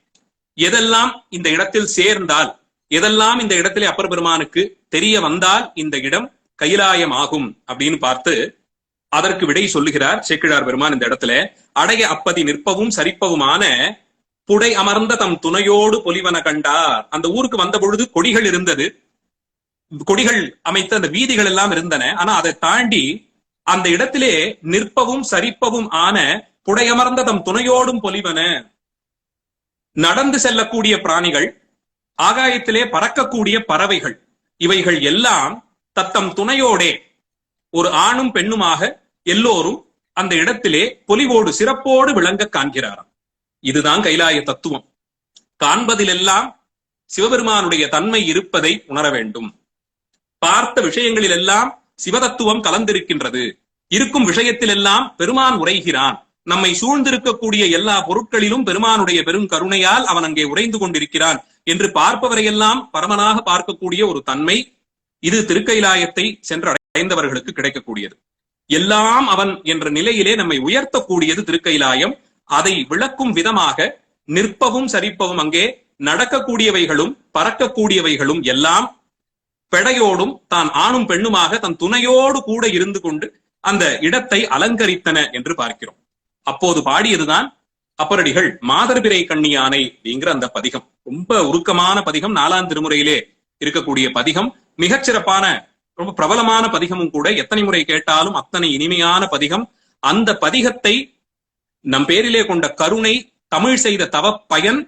எதெல்லாம் இந்த இடத்தில் சேர்ந்தால், எதெல்லாம் இந்த இடத்திலே அப்பர் பெருமானுக்கு தெரிய வந்தால் இந்த இடம் கைலாயம் ஆகும் அப்படின்னு பார்த்து அதற்கு விடை சொல்லுகிறார் சேக்கிழார் பெருமான் இந்த இடத்துல. அடைய அப்பதி நிற்பவும் சரிப்பவுமான புடை அமர்ந்த தம் துணையோடு பொலிவன கண்டார். அந்த ஊருக்கு வந்த பொழுது கொடிகள் இருந்தது, கொடிகள் அமைத்த அந்த வீதிகள் எல்லாம் இருந்தன. ஆனா அதை தாண்டி அந்த இடத்திலே நிற்பவும் சரிப்பவும் ஆன புடையமர்ந்த தம் துணையோடும் பொலிவன. நடந்து செல்லக்கூடிய பிராணிகள், ஆகாயத்திலே பறக்கக்கூடிய பறவைகள், இவைகள் எல்லாம் தத்தம் துணையோடே ஒரு ஆணும் பெண்ணுமாக எல்லோரும் அந்த இடத்திலே பொலிவோடு சிறப்போடு விளங்க காண்கிறாராம். இதுதான் கைலாய தத்துவம். காண்பதிலெல்லாம் சிவபெருமானுடைய தன்மை இருப்பதை உணர வேண்டும். பார்த்த விஷயங்களில் எல்லாம் சிவதத்துவம் கலந்திருக்கின்றது. இருக்கும் விஷயத்தில் எல்லாம் பெருமான் உரைகிறான். நம்மை சூழ்ந்திருக்கக்கூடிய எல்லா பொருட்களிலும் பெருமானுடைய பெரும் கருணையால் அவன் அங்கே உறைந்து கொண்டிருக்கிறான் என்று பார்ப்பவரையெல்லாம் பரமனாக பார்க்கக்கூடிய ஒரு தன்மை இது திருக்கைலாயத்தை சென்று அடைந்தவர்களுக்கு கிடைக்கக்கூடியது. எல்லாம் அவன் என்ற நிலையிலே நம்மை உயர்த்தக்கூடியது திருக்கைலாயம். அதை விளக்கும் விதமாக நிற்பவும் சரிப்பவும் அங்கே நடக்கக்கூடியவைகளும் பறக்கக்கூடியவைகளும் எல்லாம் பெடையோடும் தான் ஆணும் பெண்ணுமாக தன் துணையோடு கூட இருந்து கொண்டு அந்த இடத்தை அலங்கரித்தன என்று பார்க்கிறோம். அப்போது பாடியதுதான் அப்பரடிகள் மாதர்பிறை கண்ணியானை அப்படிங்கிற அந்த பதிகம். ரொம்ப உருக்கமான பதிகம், 4ஆம் திருமுறையிலே இருக்கக்கூடிய பதிகம். மிகச்சிறப்பான ரொம்ப பிரபலமான பதிகமும் கூட. எத்தனை முறை கேட்டாலும் அத்தனை இனிமையான பதிகம். அந்த பதிகத்தை நம் பேரிலே கொண்ட கருணை, தமிழ் செய்த தவ பயன்,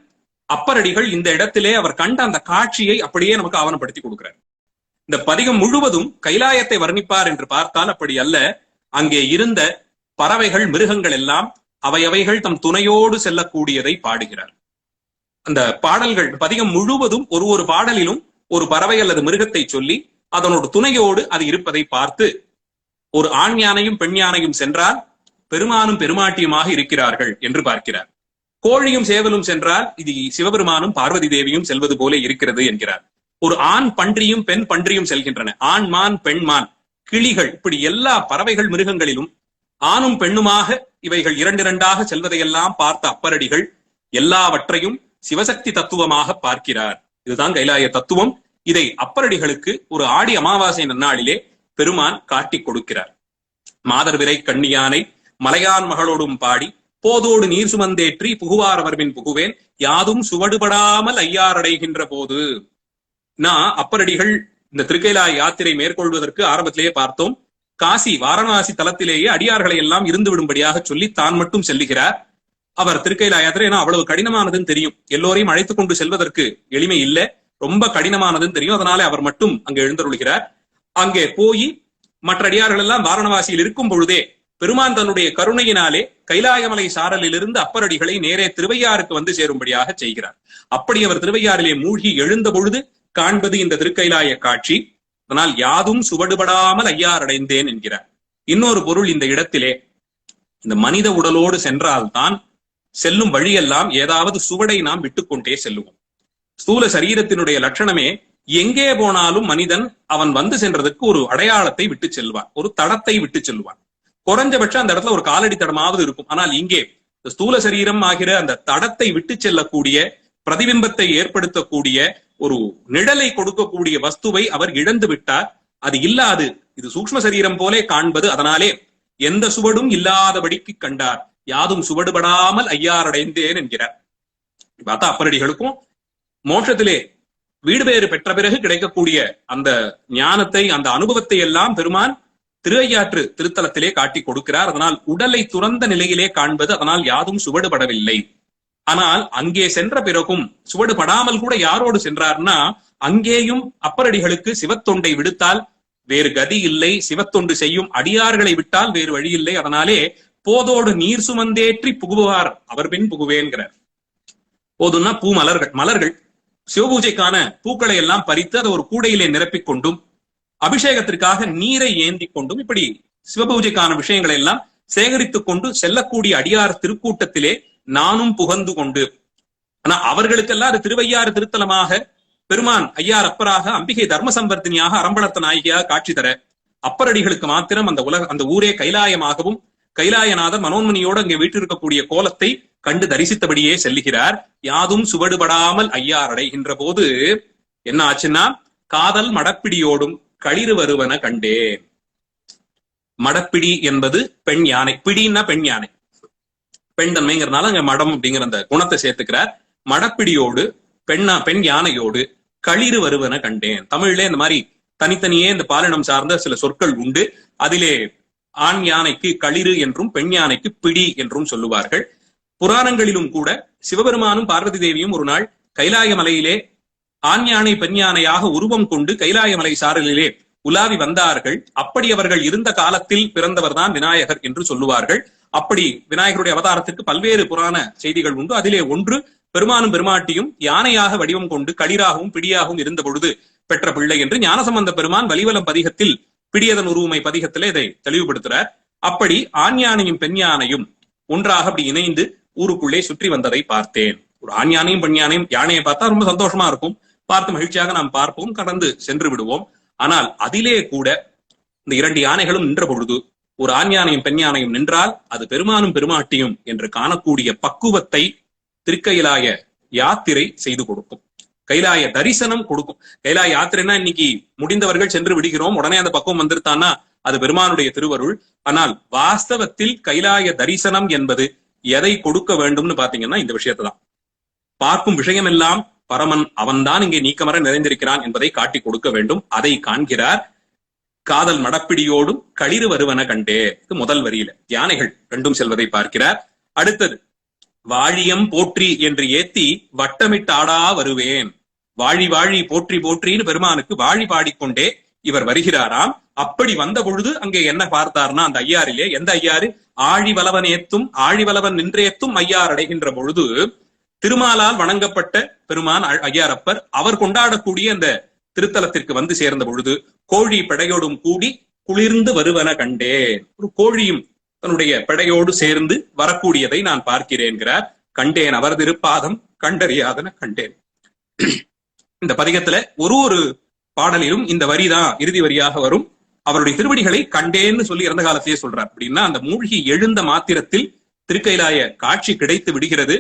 அப்பரடிகள் இந்த இடத்திலே அவர் கண்ட அந்த காட்சியை அப்படியே நமக்கு ஆவணப்படுத்தி கொடுக்கிறார். இந்த பதிகம் முழுவதும் கைலாயத்தை வர்ணிப்பார் என்று பார்த்தால் அப்படி அல்ல. அங்கே இருந்த பறவைகள், மிருகங்கள் எல்லாம் அவைகள் தம் துணையோடு செல்லக்கூடியதை பாடுகிறார். அந்த பாடல்கள் பதிகம் முழுவதும் ஒரு பாடலிலும் ஒரு பறவை அல்லது மிருகத்தை சொல்லி அதனோடு துணையோடு அது இருப்பதை பார்த்து, ஒரு ஆண் யானையும் பெண் யானையும் சென்றால் பெருமானும் பெருமாட்டியுமாக இருக்கிறார்கள் என்று பார்க்கிறார். கோழியும் சேவலும் சென்றால் இது சிவபெருமானும் பார்வதி தேவியும் செல்வது போல இருக்கிறது என்கிறார். ஒரு ஆண் பன்றியும் பெண் பன்றியும் செல்கின்றன. ஆண் மான், பெண் மான், கிளிகள், இப்படி எல்லா பறவைகள் மிருகங்களிலும் ஆணும் பெண்ணுமாக இவைகள் இரண்டாக செல்வதையெல்லாம் பார்த்த அப்பரடிகள் எல்லாவற்றையும் சிவசக்தி தத்துவமாக பார்க்கிறார். இதுதான் கைலாய தத்துவம். இதை அப்பரடிகளுக்கு ஒரு ஆடி அமாவாசை நன்னாளிலே பெருமான் காட்டிக் கொடுக்கிறார். மாதர்விரை கண்ணியானை மலையான் மகளோடும் பாடி போதோடு நீர் சுமந்தேற்றி புகுவார் அவர்பின் புகுவேன் யாதும் சுவடுபடாமல் ஐயாரடைகின்ற போது. நான் அப்பரடிகள் இந்த திருக்கைலாய யாத்திரை மேற்கொள்வதற்கு ஆரம்பத்திலேயே பார்த்தோம். காசி வாரணாசி தலத்திலேயே அடியார்களை எல்லாம் இருந்து விடும்படியாக சொல்லி தான் மட்டும் செல்லுகிறார். அவர் திருக்கைலாய யாத்திரை ஏன்னா அவ்வளவு கடினமானதுன்னு தெரியும். எல்லோரையும் அழைத்துக் கொண்டு செல்வதற்கு எளிமை இல்லை, ரொம்ப கடினமானதுன்னு தெரியும். அதனால அவர் மட்டும் அங்கே எழுந்தருள்கிறார். அங்கே போய் மற்ற அடியார்கள் எல்லாம் வாரணவாசியில் இருக்கும் பொழுதே பெருமான் தன்னுடைய கருணையினாலே கைலாயமலை சாரலிலிருந்து அப்பரடிகளை நேரே திருவையாருக்கு வந்து சேரும்படியாக செய்கிறார். அப்படி அவர் திருவையாறிலே மூழ்கி எழுந்த பொழுது காண்பது இந்த திருக்கைலாய காட்சி. அதனால் யாதும் சுவடுபடாமல் ஐயார் அடைந்தேன் என்கிறார். இன்னொரு பொருள் இந்த இடத்திலே, இந்த மனித உடலோடு சென்றால்தான் செல்லும் வழியெல்லாம் ஏதாவது சுவடை நாம் விட்டுக்கொண்டே செல்லுவோம். ஸ்தூல சரீரத்தினுடைய லட்சணமே எங்கே போனாலும் மனிதன் அவன் வந்து சென்றதற்கு ஒரு அடையாளத்தை விட்டு செல்வான், ஒரு தடத்தை விட்டு செல்வான். குறைஞ்சபட்சம் அந்த இடத்துல ஒரு காலடி தடமாவது இருக்கும். ஆனால் இங்கே ஸ்தூல சரீரம் ஆகிற அந்த தடத்தை விட்டு செல்லக்கூடிய, பிரதிபிம்பத்தை ஏற்படுத்தக்கூடிய, ஒரு நிழலை கொடுக்கக்கூடிய வஸ்துவை அவர் இழந்து விட்டார். அது இல்லாது இது சூக்ஷ்ம சரீரம் போலே காண்பது. அதனாலே எந்த சுவடும் இல்லாதபடிக்கு கண்டார். யாதும் சுவடுபடாமல் ஐயார் அடைந்தேன் என்கிறார். பார்த்தா அப்பரடிகளுக்கும் மோட்சத்திலே வீடு பேறு பெற்ற பிறகு கிடைக்கக்கூடிய அந்த ஞானத்தை, அந்த அனுபவத்தை எல்லாம் பெருமான் திருவையாற்று திருத்தலத்திலே காட்டி கொடுக்கிறார். அதனால் உடலை துறந்த நிலையிலே காண்பது. அதனால் யாதும் சுவடுபடவில்லை. ஆனால் அங்கே சென்ற பிறகும் சுவடுபடாமல் கூட யாரோடு சென்றார்னா, அங்கேயும் அப்பரடிகளுக்கு சிவத்தொண்டை விடுத்தால் வேறு கதி இல்லை, சிவத்தொண்டு செய்யும் அடியார்களை விட்டால் வேறு வழி இல்லை. அதனாலே போதோடு நீர் சுமந்தேற்றி புகுவார் அவர் பின் புகுவேன்கிறார். போதும்னா பூ மலர்கள் சிவபூஜைக்கான பூக்களை எல்லாம் பறித்து அதை ஒரு கூடையிலே நிரப்பிக் கொண்டும், அபிஷேகத்திற்காக நீரை ஏந்தி கொண்டும், இப்படி சிவபூஜைக்கான விஷயங்களை எல்லாம் சேகரித்துக் கொண்டு செல்லக்கூடிய அடியார் திருக்கூட்டத்திலே நானும் புகந்து கொண்டு, ஆனா அவர்களுக்கெல்லாம் அது திருவையாறு திருத்தலமாக பெருமான் ஐயார் அப்பராக, அம்பிகை தர்ம சம்பர்த்தினியாக, அரம்பணத்த நாயகியாக காட்சி தர, அப்பரடிகளுக்கு மாத்திரம் அந்த ஊரே கைலாயமாகவும் கைலாயநாதர் மனோன்மணியோடு அங்கே வீட்டிருக்கக்கூடிய கோலத்தை கண்டு தரிசித்தபடியே செல்லுகிறார். யாதும் சுவடுபடாமல் ஐயார் அடைகின்ற போது என்ன ஆச்சுன்னா, காதல் மடப்பிடியோடும் களிறு வருவன கண்டேன். மடப்பிடி என்பது பெண் யானை, பிடின்னா பெண் யானை, பெண் தன்மைங்கிறதுனால அங்க மடம் அப்படிங்கிற அந்த குணத்தை சேர்த்துக்கிறார். மடப்பிடியோடு பெண் யானையோடு களிறு வருவன கண்டேன். தமிழ்ல இந்த மாதிரி தனித்தனியே இந்த பாலினம் சார்ந்த சில சொற்கள் உண்டு. அதிலே ஆண் யானைக்கு களிறு என்றும் பெண் யானைக்கு பிடி என்றும் சொல்லுவார்கள். புராணங்களிலும் கூட சிவபெருமானும் பார்வதி தேவியும் ஒரு நாள் கைலாய மலையிலே ஆண் யானை பெண் யானையாக உருவம் கொண்டு கைலாய மலை சாரலிலே உலாவி வந்தார்கள். அப்படி அவர்கள் இருந்த காலத்தில் பிறந்தவர்தான் விநாயகர் என்று சொல்லுவார்கள். அப்படி விநாயகருடைய அவதாரத்திற்கு பல்வேறு புராண செய்திகள் உண்டு. அதிலே ஒன்று, பெருமானும் பெருமாட்டியும் யானையாக வடிவம் கொண்டு களிராகவும் பிடியாகவும் இருந்த பொழுது பெற்ற பிள்ளை என்று ஞானசம்பந்த பெருமான் வலிவலம் பதிகத்தில் பிடியதன் உருவமை பதிகத்திலே இதை தெளிவுபடுத்துறார். அப்படி ஆண் யானையும் பெண் யானையும் ஒன்றாக அப்படி இணைந்து ஊருக்குள்ளே சுற்றி வந்ததை பார்த்தேன். ஒரு ஆண் யானையும் பெண் யானையும், யானையை பார்த்தா ரொம்ப சந்தோஷமா இருக்கும், பார்த்து மகிழ்ச்சியாக நாம் பார்ப்போம், கடந்து சென்று விடுவோம். ஆனால் அதிலே கூட இந்த இரண்டு யானைகளும் நின்ற பொழுது ஒரு ஆண் யானையும் பெண் யானையும் நின்றால் அது பெருமானும் பெருமாட்டியும் என்று காணக்கூடிய பக்குவத்தை திருக்கைலாய யாத்திரை செய்து கொடுக்கும், கைலாய தரிசனம் கொடுக்கும். கைலாய யாத்திரைன்னா இன்னைக்கு முடிந்தவர்கள் சென்று விடுகிறோம், உடனே அந்த பக்குவம் வந்துருத்தான்னா அது பெருமானுடைய திருவருள். ஆனால் வாஸ்தவத்தில் கைலாய தரிசனம் என்பது எதை கொடுக்க வேண்டும்னு பாத்தீங்கன்னா இந்த விஷயத்தான். பார்க்கும் விஷயம் எல்லாம் பரமன், அவன்தான் இங்கே நீக்கமர நிறைந்திருக்கிறான் என்பதை காட்டி கொடுக்க வேண்டும். அதை காண்கிறார். காதல் மடப்பிடியோடும் களிறு வருவன கண்டே, முதல் வரியில யானைகள் ரெண்டும் செல்வதை பார்க்கிறார். அடுத்தது, வாழியம் போற்றி என்று ஏத்தி வட்டமிட்டாடா வருவேன். வாழி வாழி போற்றி போற்றின்னு பெருமானுக்கு வாழி பாடிக்கொண்டே இவர் வருகிறாராம். அப்படி வந்த பொழுது அங்கே என்ன பார்த்தார்னா, அந்த ஐயாரிலே எந்த ஐயாறு, ஆழிவலவன் ஏத்தும் ஆழிவலவன் நின்றேத்தும் ஐயார் அடைகின்ற பொழுது திருமாலால் வணங்கப்பட்ட பெருமான் ஐயாரப்பர் அவர் கொண்டாடக்கூடிய அந்த திருத்தலத்திற்கு வந்து சேர்ந்த பொழுது கோழி பெடையோடும் கூடி குளிர்ந்து வருவன கண்டேன். ஒரு கோழியும் தன்னுடைய பெடையோடு சேர்ந்து வரக்கூடியதை நான் பார்க்கிறேன்கிறார். கண்டேன் அவர் திருப்பாதம் கண்டறியாதன கண்டேன். இந்த பதிகத்துல ஒரு பாடலிலும் இந்த வரிதான் இறுதி வரியாக வரும். அவருடைய திருவடிகளை கண்டேன்னு சொல்லி இறந்த காலத்தையே சொல்றார். அப்படின்னா அந்த மூழ்கி எழுந்த மாத்திரத்தில் திருக்கைலாய காட்சி கிடைத்து விடுகிறது.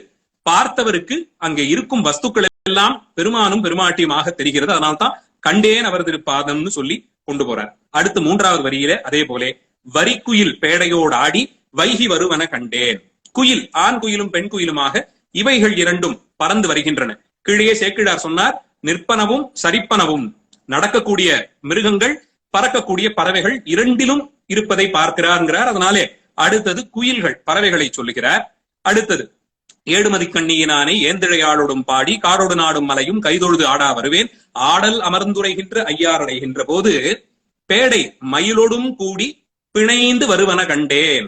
பார்த்தவருக்கு அங்கே இருக்கும் வஸ்துக்கள் எல்லாம் பெருமானும் பெருமாட்டியுமாக தெரிகிறது. அதனால்தான் கண்டேன் அவர் திருப்பாதம்னு சொல்லி கொண்டு போறார். அடுத்து மூன்றாவது வரியில அதே போல வரிக்குயில் பேடையோடு ஆடி வைகி வருவன கண்டேன். குயில், ஆண் குயிலும் பெண் குயிலுமாக இவைகள் இரண்டும் பறந்து வருகின்றன. கீழே சேக்கிழார் சொன்னார், நிற்பனவும் சரிப்பனவும், நடக்கக்கூடிய மிருகங்கள் பறக்கக்கூடிய பறவைகள் இரண்டிலும் இருப்பதை பார்க்கிறார். அதனாலே அடுத்தது குயில்கள் பறவைகளை சொல்லுகிறார். அடுத்தது, ஏடுமதி கண்ணியினானை ஏந்திழையாளோடும் பாடி காரோடு நாடும் மலையும் கைதொழுது ஆடா வருவேன். ஆடல் அமர்ந்துரைகின்ற ஐயார் அடைகின்ற போது பேடை மயிலோடும் கூடி பிணைந்து வருவன கண்டேன்.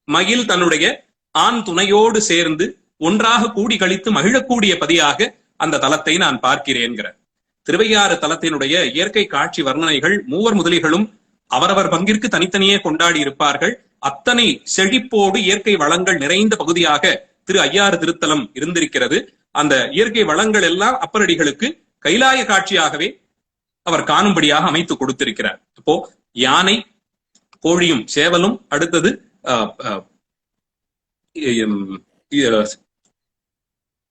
மயில் தன்னுடைய ஆண் துணையோடு சேர்ந்து ஒன்றாக கூடி கழித்து மகிழக்கூடிய பதியாக அந்த தலத்தை நான் பார்க்கிறேன்கிறார். திருவையாறு தலத்தினுடைய இயற்கை காட்சி வர்ணனைகள் மூவர் முதலிகளும் அவரவர் பங்கிற்கு தனித்தனியே கொண்டாடி இருப்பார்கள். அத்தனை செழிப்போடு இயற்கை வளங்கள் நிறைந்த பகுதியாக திரு ஐயாறு திருத்தலம் இருந்திருக்கிறது. அந்த இயற்கை வளங்கள் எல்லாம் அப்பரடிகளுக்கு கைலாய காட்சியாகவே அவர் காணும்படியாக அமைத்து கொடுத்திருக்கிறார். அப்போ யானை, கோழியும் சேவலும், அடுத்தது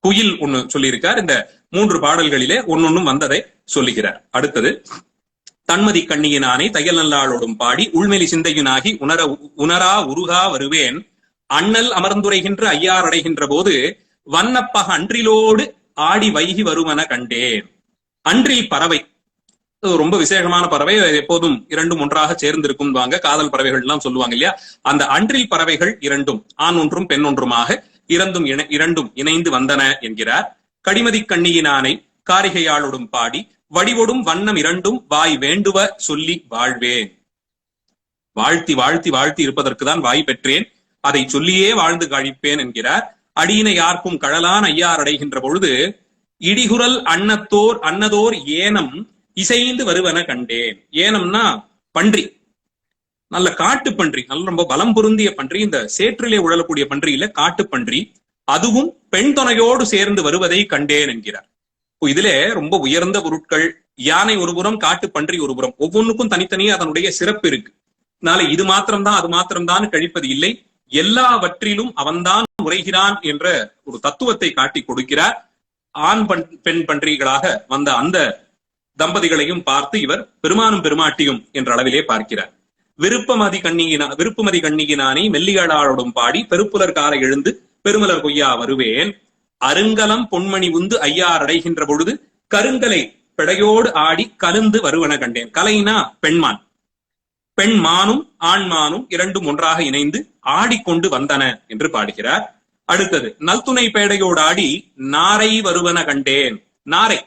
குயில் ஒண்ணு சொல்லியிருக்கார். இந்த மூன்று பாடல்களிலே ஒன்னொன்னும் வந்ததை சொல்லுகிறார். அடுத்தது, தன்மதி கண்ணியினானை தையல் நல்லாளோடும் பாடி உள்மெலி சிந்தையுனாகி உணரா உருகா வருவேன். அண்ணல் அமர்ந்துரைகின்ற ஐயார் அடைகின்ற போது வண்ணப்பக அன்றிலோடு ஆடி வைகி வருவன கண்டேன். அன்றில் பறவை ரொம்ப விசேஷமான பறவை, எப்போதும் இரண்டும் ஒன்றாக சேர்ந்திருக்கும் வாங்க, காதல் பறவைகள் எல்லாம் சொல்லுவாங்க இல்லையா. அந்த அன்றில் பறவைகள் இரண்டும் ஆண் ஒன்றும் பெண் ஒன்றுமாக இரண்டும் இணைந்து வந்தன என்கிறார். கடிமதி கண்ணியினானை காரிகையாளோடும் பாடி வடிவொடும் வண்ணம் இரண்டும் வாய் வேண்டுவ சொல்லி வாழ்வேன். வாழ்த்தி வாழ்த்தி வாழ்த்தி இருப்பதற்கு தான் வாய் பெற்றேன், அதை சொல்லியே வாழ்ந்து கழிப்பேன் என்கிறார். அடியினை யார்க்கும் கழலான் ஐயார் அடைகின்ற பொழுது இடிகுரல் அன்னதோர் ஏனம் இசைந்து வருவன கண்டேன். ஏனம்னா பன்றி, நல்ல காட்டு பன்றி, நல்ல ரொம்ப பலம் பொருந்திய பன்றி, இந்த சேற்றிலே உழலக்கூடிய பன்றி இல்ல, காட்டு பன்றி, அதுவும் பெண் துணையோடு சேர்ந்து வருவதை கண்டேன் என்கிறார். இதுல ரொம்ப உயர்ந்த பொருட்கள், யானை ஒரு புறம், காட்டு பன்றி ஒரு புறம், ஒவ்வொன்றுக்கும் தனித்தனியே அதனுடைய சிறப்பு இருக்கு. அதனால இது மாத்திரம்தான் அது மாத்திரம்தான் கழிப்பது இல்லை, எல்லாவற்றிலும் அவன்தான் உரைகிறான் என்ற ஒரு தத்துவத்தை காட்டி கொடுக்கிறார். ஆண் பெண் பன்றிகளாக வந்த அந்த தம்பதிகளையும் பார்த்து இவர் பெருமானும் பெருமாட்டியும் என்ற அளவிலே பார்க்கிறார். விருப்பமதி கண்ணியினானை மெல்லியடாளோடும் பாடி பெருப்புலர் காரை எழுந்து பெருமலர் கொய்யா வருவேன். அருங்கலம் பொன்மணி உந்து ஐயார் அடைகின்ற பொழுது கருங்கலை பெடையோடு ஆடி கலந்து வருவன கண்டேன். கலைனா பெண்மான், பெண்மானும் ஆண்மானும் இரண்டும் ஒன்றாக இணைந்து ஆடிக்கொண்டு வந்தன என்று பாடுகிறார். அடுத்தது, நல்துணை பேடையோடு ஆடி நாரை வருவன கண்டேன். நாரை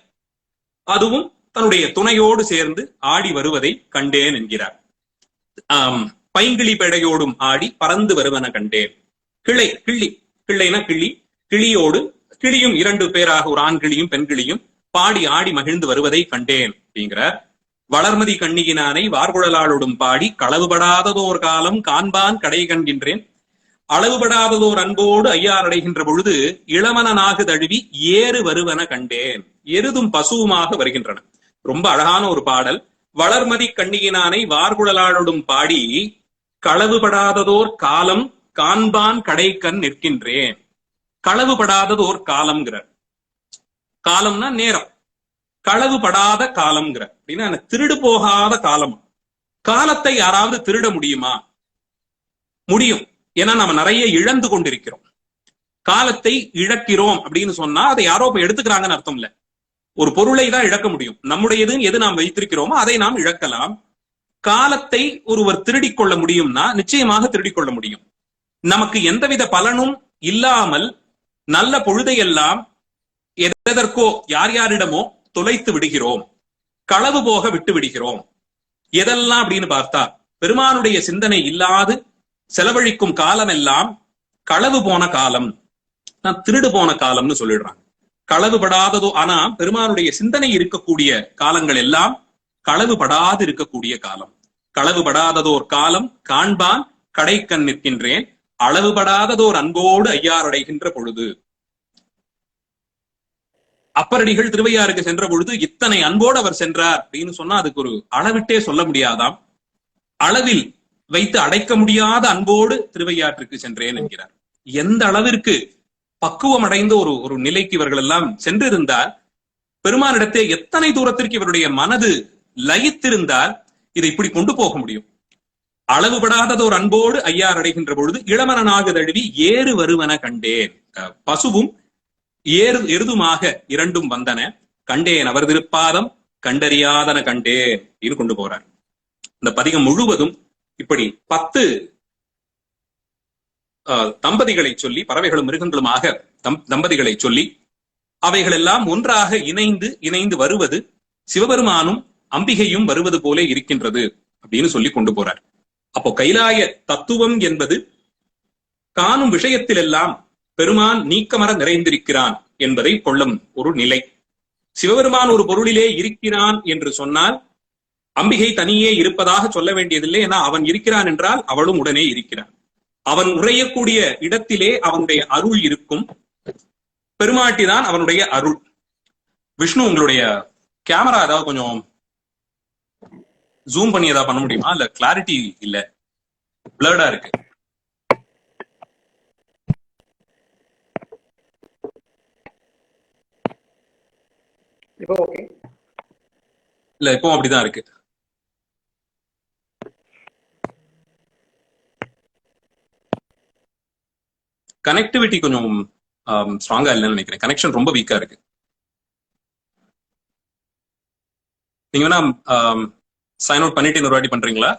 அதுவும் தன்னுடைய துணையோடு சேர்ந்து ஆடி வருவதை கண்டேன் என்கிறார். பைங்கிளி பெடையோடும் ஆடி பறந்து வருவன கண்டேன். கிளை கிள்ளைனா கிளியோடு கிளியும் 2 பேராக ஒரு ஆண் கிளியும் பெண் கிளியும் பாடி ஆடி மகிழ்ந்து வருவதை கண்டேன் அப்படிங்கிறார். வளர்மதி கண்ணியினானை வார்குழலாளோடும் பாடி களவுபடாததோர் காலம் காண்பான் கடை கண்கின்றேன். அளவுபடாததோர் அன்போடு ஐயார் அடைகின்ற பொழுது இளமனாகு தழுவி ஏறு வருவன கண்டேன். எருதும் பசுவுமாக வருகின்றன. ரொம்ப அழகான ஒரு பாடல். வளர்மதி கண்ணியினானை வார்குழலாளோடும் பாடி களவுபடாததோர் காலம் காண்பான் கடை கண் நிற்கின்றேன். களவுபடாததோர் காலம்ங்கிறார். காலம்னா நேரம். களவுபடாத காலம்ங்கிறார் அப்படின்னா திருடு போகாத காலம். காலத்தை யாராவது திருட முடியுமா? முடியும். ஏன்னா நம்ம நிறைய இழந்து கொண்டிருக்கிறோம். காலத்தை இழக்கிறோம் அப்படின்னு சொன்னா அதை யாரோ இப்ப எடுத்துக்கிறாங்கன்னு அர்த்தம் இல்ல. ஒரு பொருளை தான் இழக்க முடியும். நம்முடையது எது நாம் வைத்திருக்கிறோமோ அதை நாம் இழக்கலாம். காலத்தை ஒருவர் திருடிக் கொள்ள முடியும்னா நிச்சயமாக திருடிக் கொள்ள முடியும். நமக்கு எந்தவித பலனும் இல்லாமல் நல்ல பொழுதையெல்லாம் எதற்கோ யார் யாரிடமோ தொலைத்து விடுகிறோம். களவு போக விட்டு விடுகிறோம். எதெல்லாம் அப்படின்னு பார்த்தா பெருமானுடைய சிந்தனை இல்லாது செலவழிக்கும் காலம் எல்லாம் களவு போன காலம், திருடு போன காலம்னு சொல்லிடுறாங்க. களவுபடாததோ ஆனா பெருமானுடைய சிந்தனை இருக்கக்கூடிய காலங்கள் எல்லாம் களவுபடாது இருக்கக்கூடிய காலம். களவுபடாததோர் காலம் காண்பான் கடைக்கண் நிற்கின்றேன். அளவுபடாததோர் அன்போடு ஐயார் அடைகின்ற பொழுது. அப்பரடிகள் திருவையாருக்கு சென்ற பொழுது இத்தனை அன்போடு அவர் சென்றார் அப்படின்னு சொன்னா அதுக்கு ஒரு அளவிட்டே சொல்ல முடியாதாம். அளவில் வைத்து அடைக்க முடியாத அன்போடு திருவையாற்றுக்கு சென்றேன் என்கிறார். எந்த அளவிற்கு பக்குவம் அடைந்த ஒரு நிலைக்கு இவர்கள் எல்லாம் சென்றிருந்தால், பெருமானிடத்தே எத்தனை தூரத்திற்கு இவருடைய மனது லயித்திருந்தால் இதை இப்படி கொண்டு போக முடியும். அளவுபடாதது ஒரு அன்போடு ஐயார் அடைகின்ற பொழுது இளமனாக தழுவி ஏறு வருவன கண்டேன். பசுவும் எருதுமாக 2 வந்தன. கண்டேன் அவர் திருப்பாதம் கண்டறியாதன கண்டேன் இது கொண்டு போறார். இந்த பதிகம் முழுவதும் இப்படி 10 தம்பதிகளை சொல்லி, பறவைகளும் மிருகங்களுமாக தம்பதிகளை சொல்லி அவைகள் எல்லாம் ஒன்றாக இணைந்து வருவது சிவபெருமானும் அம்பிகையும் வருவது போல இருக்கின்றது அப்படின்னு சொல்லி கொண்டு போறார். அப்போ கைலாய தத்துவம் என்பது காணும் விஷயத்தில் எல்லாம் பெருமான் நீக்கமர நிறைந்திருக்கிறான் என்பதை கொள்ளும் ஒரு நிலை. சிவபெருமான் ஒரு பொருளிலே இருக்கிறான் என்று சொன்னால் அம்பிகை தனியே இருப்பதாக சொல்ல வேண்டியதில்லை. ஏன்னா அவன் இருக்கிறான் என்றால் அவளும் உடனே இருக்கிறான். அவன் உறையக்கூடிய இடத்திலே அவனுடைய அருள் இருக்கும். பெருமாட்டிதான் அவனுடைய அருள். விஷ்ணு, உங்களுடைய கேமரா ஏதாவது கொஞ்சம் ஜூம் பண்ணி ஏதாவது பண்ண முடியுமா? இல்ல கிளாரிட்டி இல்ல, பிளர்டா இருக்கு. இல்ல இப்போ அப்படிதான் இருக்கு. கனெக்டிவிட்டி கொஞ்சம் ஸ்ட்ராங்கா இல்லைன்னு நினைக்கிறேன். கனெக்ஷன் ரொம்ப வீக்கா இருக்கு. நீங்க வேணா சைன் அவுட் பண்ணிட்டு இன்னொரு வாட்டி பண்றீங்களா?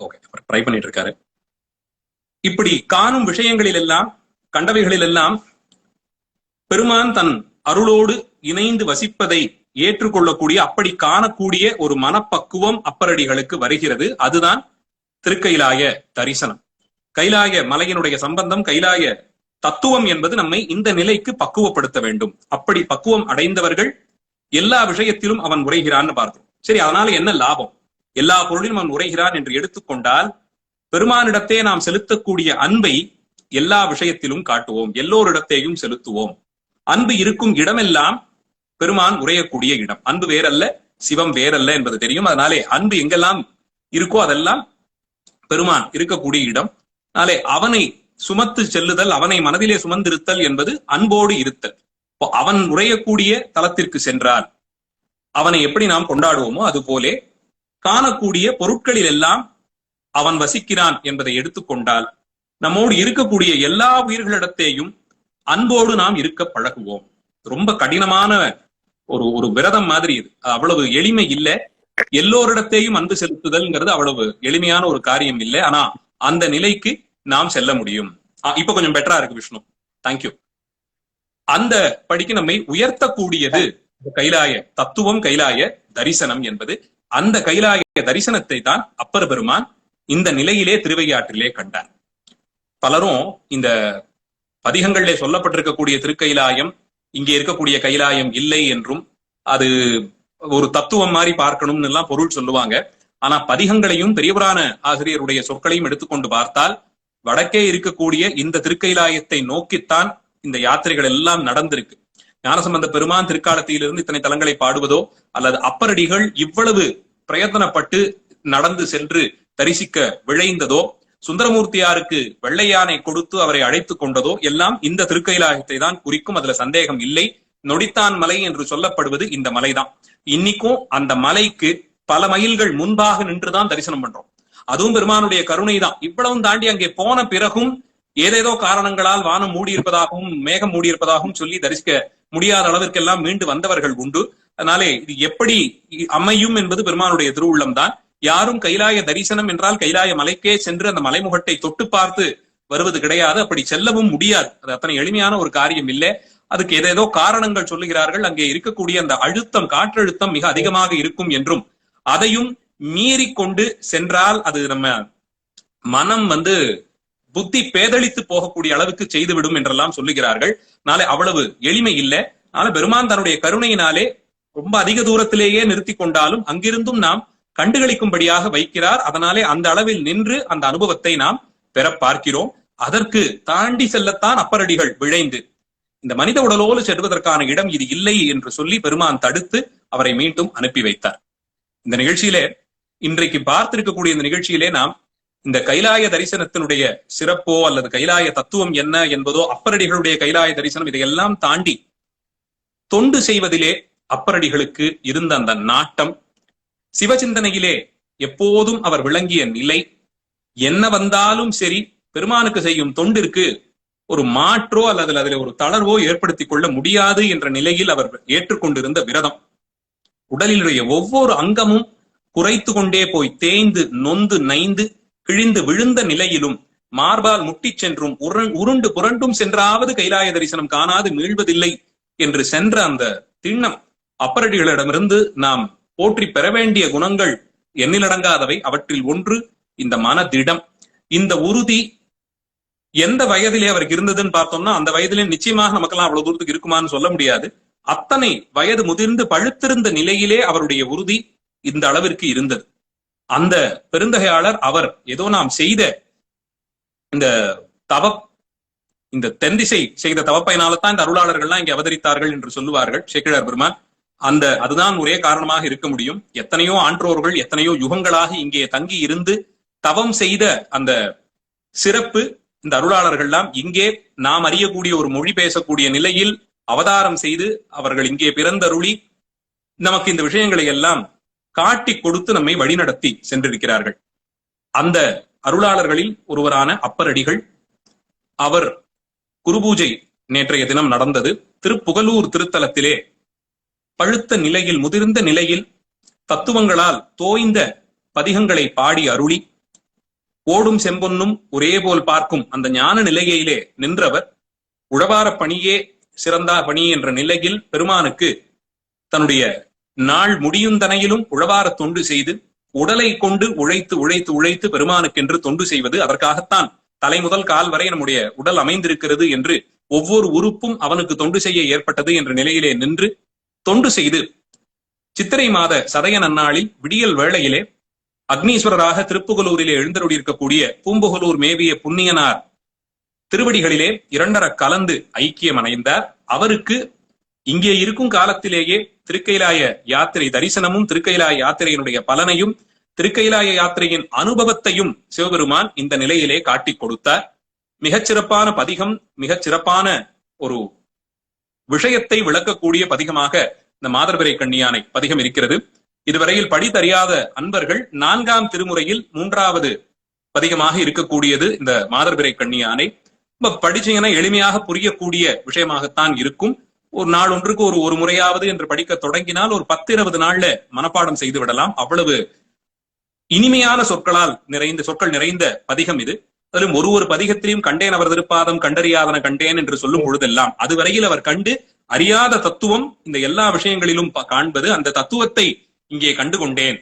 ஓகே, ட்ரை பண்ணிட்டு இருக்காரு. இப்படி காணும் விஷயங்களில் எல்லாம், கண்டவைகளில் எல்லாம் பெருமான் தன் அருளோடு இணைந்து வசிப்பதை ஏற்றுக்கொள்ளக்கூடிய, அப்படி காணக்கூடிய ஒரு மனப்பக்குவம் அப்பரடிகளுக்கு வருகிறது. அதுதான் திருக்கைலாய தரிசனம். கைலாய மலையினுடைய சம்பந்தம், கைலாய தத்துவம் என்பது நம்மை இந்த நிலைக்கு பக்குவப்படுத்த வேண்டும். அப்படி பக்குவம் அடைந்தவர்கள் எல்லா விஷயத்திலும் அவன் உரைகிறான்னு பார்த்தோம். சரி, அதனால என்ன லாபம்? எல்லா பொருளிலும் அவன் உரைகிறான் என்று எடுத்துக்கொண்டால் பெருமானிடத்தே நாம் செலுத்தக்கூடிய அன்பை எல்லா விஷயத்திலும் காட்டுவோம், எல்லோரிடத்தையும் செலுத்துவோம். அன்பு இருக்கும் இடமெல்லாம் பெருமான் உரையக்கூடிய இடம். அன்பு வேறல்ல, சிவம் வேறல்ல என்பது தெரியும். அதனாலே அன்பு எங்கெல்லாம் இருக்கோ அதெல்லாம் பெருமான் இருக்கக்கூடிய இடம். அதனாலே அவனை சுமத்து செல்லுதல், அவனை மனதிலே சுமந்திருத்தல் என்பது அன்போடு இருத்தல். அவன் உரையக்கூடிய தலத்திற்கு சென்றால் அவனை எப்படி நாம் கொண்டாடுவோமோ அதுபோலே காணக்கூடிய பொருட்களில் எல்லாம் அவன் வசிக்கிறான் என்பதை எடுத்துக்கொண்டால் நம்மோடு இருக்கக்கூடிய எல்லா உயிர்களிடத்தையும் அன்போடு நாம் இருக்க பழகுவோம். ரொம்ப கடினமான ஒரு விரதம் மாதிரி இது. அவ்வளவு எளிமை இல்லை. எல்லோரிடத்தையும் அன்பு செலுத்துதல்ங்கிறது அவ்வளவு எளிமையான ஒரு காரியம் இல்லை. ஆனா அந்த நிலைக்கு நாம் செல்ல முடியும். இப்ப கொஞ்சம் பெட்டரா இருக்கு விஷ்ணு. தேங்க்யூ. அந்த படிக்கு நம்மை உயர்த்தக்கூடியது கைலாய தத்துவம், கைலாய தரிசனம் என்பது. அந்த கைலாய தரிசனத்தை தான் அப்பர் பெருமான் இந்த நிலையிலே திருவையாற்றிலே கண்டார். பலரும் இந்த பதிகங்களிலே சொல்லப்பட்டிருக்கக்கூடிய திருக்கைலாயம் இங்கே இருக்கக்கூடிய கைலாயம் இல்லை என்றும், அது ஒரு தத்துவம் மாதிரி பார்க்கணும்னு எல்லாம் பொருள் சொல்லுவாங்க. ஆனா பதிகங்களையும் பெரியபுராண ஆசிரியருடைய சொற்களையும் எடுத்துக்கொண்டு பார்த்தால் வடக்கே இருக்கக்கூடிய இந்த திருக்கைலாயத்தை நோக்கித்தான் இந்த யாத்திரைகள் எல்லாம் நடந்திருக்கு. ஞானசம்பந்த பெருமான் திருக்காலத்திலிருந்து இத்தனை தலங்களை பாடுவதோ அல்லது அப்பரடிகள் இவ்வளவு பிரயத்தனப்பட்டு நடந்து சென்று தரிசிக்க விழைந்ததோ, சுந்தரமூர்த்தியாருக்கு வெள்ளையானை கொடுத்து அவரை அழைத்துக் கொண்டதோ எல்லாம் இந்த திருக்கைலாயத்தை தான் குறிக்கும். அதுல சந்தேகம் இல்லை. நொடித்தான் மலை என்று சொல்லப்படுவது இந்த மலைதான். இன்னைக்கும் அந்த மலைக்கு பல மைல்கள் முன்பாக நின்றுதான் தரிசனம் பண்றோம். அதுவும் பெருமானுடைய கருணை தான். இவ்வளவும் தாண்டி அங்கே போன பிறகும் ஏதேதோ காரணங்களால் வானம் மூடியிருப்பதாகவும் மேகம் மூடியிருப்பதாகவும் சொல்லி தரிசிக்க முடியாத அளவிற்கெல்லாம் மீண்டு வந்தவர்கள் உண்டு. அதனாலே இது எப்படி அமையும் என்பது பெருமானுடைய திருவுள்ளம் தான். யாரும் கைலாய தரிசனம் என்றால் கைலாய மலைக்கே சென்று அந்த மலைமுகட்டை தொட்டு பார்த்து வருவது கிடையாது. அப்படி செல்லவும் முடியாது. அது அத்தனை எளிமையான ஒரு காரியம் இல்லை. அதுக்கு ஏதேதோ காரணங்கள் சொல்லுகிறார்கள். அங்கே இருக்கக்கூடிய அந்த அழுத்தம், காற்றழுத்தம் மிக அதிகமாக இருக்கும் என்றும், அதையும் மீறி கொண்டு சென்றால் அது நம்ம மனம் புத்தி பேதளித்து போகக்கூடிய அளவுக்கு செய்துவிடும் என்றெல்லாம் சொல்லுகிறார்கள். நாளை அவ்வளவு எளிமை இல்லை. நாளை பெருமான் தன்னுடைய கருணையினாலே ரொம்ப அதிக தூரத்திலேயே நிறுத்தி கொண்டாலும் அங்கிருந்தும் நாம் கண்டுகளிக்கும்படியாக வைக்கிறார். அதனாலே அந்த அளவில் நின்று அந்த அனுபவத்தை நாம் பெற பார்க்கிறோம். அதற்கு தாண்டி செல்லத்தான் அப்பரடிகள் விழைந்து இந்த மனித உடலோடு செல்வதற்கான இடம் இது இல்லை என்று சொல்லி பெருமான் தடுத்து அவரை மீண்டும் அனுப்பி வைத்தார். இந்த நிகழ்ச்சியிலே, இன்றைக்கு பார்த்திருக்கக்கூடிய இந்த நிகழ்ச்சியிலே நாம் இந்த கைலாய தரிசனத்தினுடைய சிறப்போ அல்லது கைலாய தத்துவம் என்ன என்பதோ, அப்பரடிகளுடைய கைலாய தரிசனம், இதையெல்லாம் தாண்டி தொண்டு செய்வதிலே அப்பரடிகளுக்கு இருந்த அந்த நாட்டம், சிவசிந்தனையிலே எப்போதும் அவர் விளங்கிய நிலை, என்ன வந்தாலும் சரி பெருமானுக்கு செய்யும் தொண்டிற்கு ஒரு மாற்றோ அல்லது அதில் ஒரு தளர்வோ ஏற்படுத்திக் கொள்ள முடியாது என்ற நிலையில் அவர் ஏற்றுக்கொண்டிருந்த விரதம், உடலிலுடைய ஒவ்வொரு அங்கமும் குறைத்து கொண்டே போய் தேய்ந்து நொந்து நைந்து கிழிந்து விழுந்த நிலையிலும் மார்பால் முட்டிச் சென்றும் உருண்டு புரண்டும் சென்றாவது கைலாய தரிசனம் காணாது மீள்வதில்லை என்று சென்ற அந்த திண்ணம், அப்பரடிகளிடமிருந்து நாம் போற்றி பெற வேண்டிய குணங்கள் எண்ணிலடங்காதவை. அவற்றில் ஒன்று இந்த மனதிடம், இந்த உறுதி. எந்த வயதிலே அவருக்கு இருந்ததுன்னு பார்த்தோம்னா, அந்த வயதிலே நிச்சயமாக நமக்கெல்லாம் அவ்வளவு தூரத்துக்கு இருக்குமான்னு சொல்ல முடியாது. அத்தனை வயது முதிர்ந்து பழுத்திருந்த நிலையிலே அவருடைய உறுதி இந்த அளவிற்கு இருந்தது. அந்த பெருந்தகையாளர் அவர் ஏதோ நாம் செய்த இந்த இந்த தென்திசை செய்த தவப்பையினால்தான் இந்த அருளாளர்கள்லாம் இங்கே அவதரித்தார்கள் என்று சொல்லுவார்கள் சேக்கிழார் பெருமான். அதுதான் ஒரே காரணமாக இருக்க முடியும். எத்தனையோ ஆன்றோர்கள் எத்தனையோ யுகங்களாக இங்கே தங்கி இருந்து தவம் செய்த அந்த சிறப்பு இந்த அருளாளர்கள்லாம் இங்கே நாம் அறியக்கூடிய ஒரு மொழி பேசக்கூடிய நிலையில் அவதாரம் செய்து அவர்கள் இங்கே பிறந்தருளி நமக்கு இந்த விஷயங்களை எல்லாம் காட்டி கொடுத்து நம்மை வழிநடத்தி சென்றிருக்கிறார்கள். அந்த அருளாளர்களில் ஒருவரான அப்பரடிகள், அவர் குருபூஜை நேற்றைய தினம் நடந்தது. திருப்புகலூர் திருத்தலத்திலே பழுத்த நிலையில், முதிர்ந்த நிலையில், தத்துவங்களால் தோய்ந்த பதிகங்களை பாடி அருளி ஓடும் செம்பொன்னும் ஒரே போல் பார்க்கும் அந்த ஞான நிலையிலே நின்றவர் உழவார பணியே சிறந்தா பணி என்ற நிலையில் பெருமானுக்கு தன்னுடைய நாள் முடியுந்தனையிலும் உழவார தொண்டு செய்து உடலை கொண்டு உழைத்து உழைத்து உழைத்து பெருமானுக்கென்று தொண்டு செய்வது. அதற்காகத்தான் தலை முதல் கால் வரை நம்முடைய உடல் அமைந்திருக்கிறது என்று ஒவ்வொரு உறுப்பும் அவனுக்கு தொண்டு செய்ய ஏற்பட்டது என்ற நிலையிலே நின்று தொண்டு செய்து சித்திரை மாத சதய நன்னாளில் விடியல் வேளையிலே அக்னீஸ்வரராக திருப்புகலூரிலே எழுந்தருளியிருக்கக்கூடிய பூம்புகலூர் மேவிய புண்ணியனார் திருவடிகளிலே இரண்டர கலந்து ஐக்கியம் அடைந்தார். அவருக்கு இங்கே இருக்கும் காலத்திலேயே திருக்கைலாய யாத்திரை தரிசனமும் திருக்கைலாய யாத்திரையினுடைய பலனையும் திருக்கைலாய யாத்திரையின் அனுபவத்தையும் சிவபெருமான் இந்த நிலையிலே காட்டிக் கொடுத்தார். மிகச்சிறப்பான பதிகம், மிகச்சிறப்பான ஒரு விஷயத்தை விளக்கக்கூடிய பதிகமாக இந்த மாதர்பிறை கண்ணியானை பதிகம் இருக்கிறது. இதுவரையில் படித்தறியாத அன்பர்கள் 4ஆம் திருமுறையில் 3வது பதிகமாக இருக்கக்கூடியது இந்த மாதர்பிறை கண்ணியானை. படிச்சீங்கன்னா எளிமையாக புரியக்கூடிய விஷயமாகத்தான் இருக்கும். ஒரு நாள் ஒன்றுக்கு ஒரு முறையாவது என்று படிக்க தொடங்கினால் ஒரு 10-20 நாள்ல மனப்பாடம் செய்து விடலாம். அவ்வளவு இனிமையான சொற்கள் நிறைந்த பதிகம் இது. அதிலும் ஒரு பதிகத்திலையும் கண்டேன் அவர் திருப்பாதம் கண்டறியாதன கண்டேன் என்று சொல்லும் பொழுதெல்லாம் அதுவரையில் அவர் கண்டு அறியாத தத்துவம் இந்த எல்லா விஷயங்களிலும் காண்பது, அந்த தத்துவத்தை இங்கே கண்டுகொண்டேன்.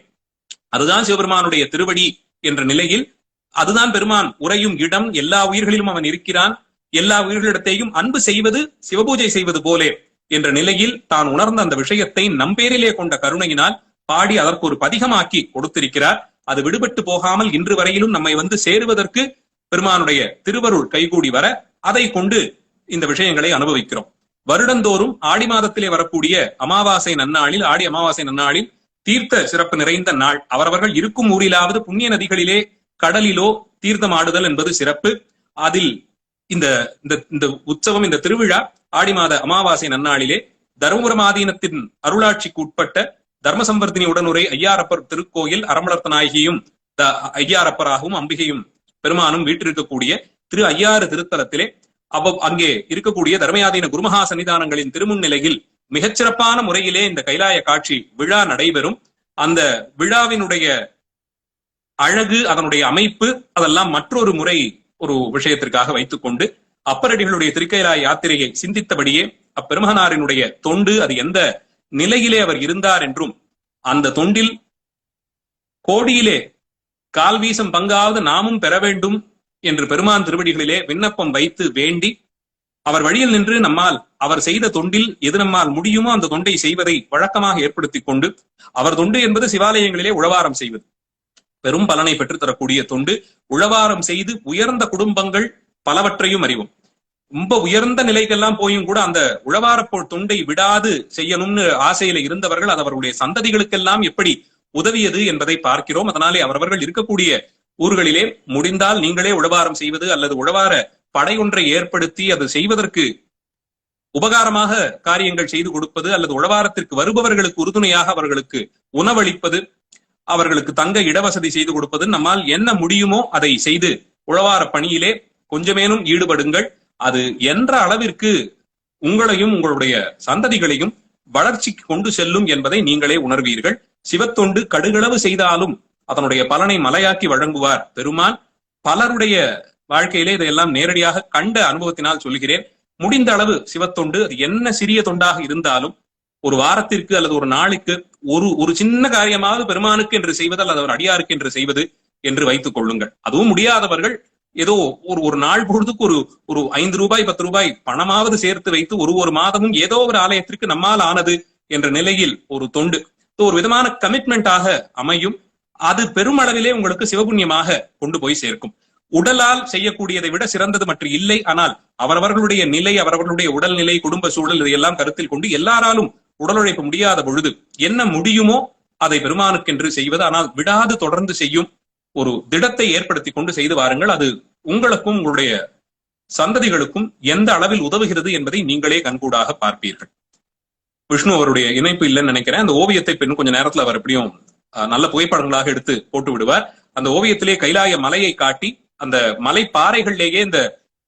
அதுதான் சிவபெருமானுடைய திருவடி என்ற நிலையில், அதுதான் பெருமான் உறையும் இடம், எல்லா உயிர்களிலும் அவன் இருக்கிறான், எல்லா உயிர்களிடத்தையும் அன்பு செய்வது சிவபூஜை செய்வது போலே என்ற நிலையில் தான் உணர்ந்த அந்த விஷயத்தை நம்பேரிலே கொண்ட கருணையினால் பாடி அதற்கு ஒரு பதிகமாக்கி கொடுத்திருக்கிறார். அது விடுபட்டு போகாமல் இன்று வரையிலும் நம்மை வந்து சேருவதற்கு பெருமானுடைய திருவருள் கைகூடி வர அதை கொண்டு இந்த விஷயங்களை அனுபவிக்கிறோம். வருடந்தோறும் ஆடி மாதத்திலே வரக்கூடிய அமாவாசை நன்னாளில், ஆடி அமாவாசை நன்னாளில் தீர்த்த சிறப்பு நிறைந்த நாள். அவரவர்கள் இருக்கும் ஊரிலாவது புண்ணிய நதிகளிலே கடலிலோ தீர்த்தம் ஆடுதல் என்பது சிறப்பு. அதில் இந்த உற்சவம், இந்த திருவிழா ஆடி மாத அமாவாசை நன்னாளிலே தருமபுரம் ஆதீனத்தின் அருளாட்சிக்கு உட்பட்ட தர்மசம்பர்த்தினி உடனுரை ஐயாரப்பர் திருக்கோயில் அறமலர்த்த நாயகியும் ஐயாரப்பராகவும் அம்பிகையும் பெருமானும் வீட்டிருக்கக்கூடிய திரு ஐயாறு திருத்தலத்திலே அங்கே இருக்கக்கூடிய தர்மயாதீன குருமகா சன்னிதானங்களின் திருமுன்னிலையில் மிகச்சிறப்பான முறையிலே இந்த கைலாய காட்சி விழா நடைபெறும். அந்த விழாவினுடைய அழகு, அதனுடைய அமைப்பு, அதெல்லாம் மற்றொரு முறை ஒரு விஷயத்திற்காக வைத்துக் கொண்டு அப்பரடிகளுடைய திருக்கைலாய யாத்திரையை சிந்தித்தபடியே அப்பெருமகனாரினுடைய தொண்டு அது எந்த நிலையிலே அவர் இருந்தார் என்றும், அந்த தொண்டில் கோடியிலே கால் வீசம் பங்காவது நாமும் பெற வேண்டும் என்று பெருமான் திருவடிகளிலே விண்ணப்பம் வைத்து வேண்டி அவர் வழியில் நின்று நம்மால் அவர் செய்த தொண்டில் எது நம்மால் முடியுமோ அந்த தொண்டை செய்வதை வழக்கமாக ஏற்படுத்திக் கொண்டு, அவர் தொண்டு என்பது சிவாலயங்களிலே உழவாரம் செய்வது, பெரும் பலனை பெற்றுத்தரக்கூடிய தொண்டு. உழவாரம் செய்து உயர்ந்த குடும்பங்கள் பலவற்றையும் அறிவோம். ரொம்ப உயர்ந்த நிலைக்கெல்லாம் போயும் கூட அந்த உழவாரப்போ தொண்டை விடாது செய்யணும்னு ஆசையில இருந்தவர்கள் அது அவர்களுடைய சந்ததிகளுக்கெல்லாம் எப்படி உதவியது என்பதை பார்க்கிறோம். அதனாலே அவரவர்கள் இருக்கக்கூடிய ஊர்களிலே முடிந்தால் நீங்களே உழவாரம் செய்வது அல்லது உழவார படை ஒன்றை ஏற்படுத்தி அது செய்வதற்கு உபகாரமாக காரியங்கள் செய்து கொடுப்பது, அல்லது உழவாரத்திற்கு வருபவர்களுக்கு உறுதுணையாக அவர்களுக்கு உணவளிப்பது, அவர்களுக்கு தங்க இடவசதி செய்து கொடுப்பது, நம்மால் என்ன முடியுமோ அதை செய்து உழவார பணியிலே கொஞ்சமேனும் ஈடுபடுங்கள். அது என்ற அளவிற்கு உங்களையும் உங்களுடைய சந்ததிகளையும் வளர்ச்சிக்கு கொண்டு செல்லும் என்பதை நீங்களே உணர்வீர்கள். சிவத்தொண்டு கடுகளவு செய்தாலும் அதனுடைய பலனை மலையாக்கி வழங்குவார் பெருமான். பலருடைய வாழ்க்கையிலே இதையெல்லாம் நேரடியாக கண்ட அனுபவத்தினால் சொல்கிறேன். முடிந்த அளவு சிவத்தொண்டு அது என்ன சிறிய தொண்டாக இருந்தாலும் ஒரு வாரத்திற்கு அல்லது ஒரு நாளுக்கு ஒரு சின்ன காரியமாவது பெருமானுக்கு என்று செய்வது அல்லது அவர் அடியாருக்கு என்று செய்வது என்று வைத்துக் கொள்ளுங்கள். அதுவும் முடியாதவர்கள் ஏதோ ஒரு நாள் பொழுதுக்கு ஒரு 5 ரூபாய் 10 ரூபாய் பணமாவது சேர்த்து வைத்து ஒரு மாதமும் ஏதோ ஒரு ஆலயத்திற்கு நம்மால் ஆனது என்ற நிலையில் ஒரு தொண்டு ஒரு விதமான கமிட்மெண்டாக அமையும். அது பெருமளவிலே உங்களுக்கு சிவபுண்ணியமாக கொண்டு போய் சேர்க்கும். உடலால் செய்யக்கூடியதை விட சிறந்தது மற்ற இல்லை. ஆனால் அவரவர்களுடைய நிலை, அவரவர்களுடைய உடல்நிலை, குடும்ப சூழல் இதையெல்லாம் கருத்தில் கொண்டு எல்லாராலும் உடல் உழைப்பு முடியாத பொழுது என்ன முடியுமோ அதை பெருமானுக்கென்று செய்வது. ஆனால் விடாது தொடர்ந்து செய்யும் ஒரு திடத்தை ஏற்படுத்தி கொண்டு செய்து வாருங்கள். அது உங்களுக்கும் உங்களுடைய சந்ததிகளுக்கும் எந்த அளவில் உதவுகிறது என்பதை நீங்களே கண்கூடாக பார்ப்பீர்கள். விஷ்ணு அவருடைய இணைப்பு இல்லைன்னு நினைக்கிறேன். அந்த ஓவியத்தை இன்னும் கொஞ்ச நேரத்துல அவர் எப்படியும் நல்ல புகைப்படங்களாக எடுத்து போட்டு விடுவார். அந்த ஓவியத்திலே கைலாய மலையை காட்டி அந்த மலை பாறைகளிலேயே இந்த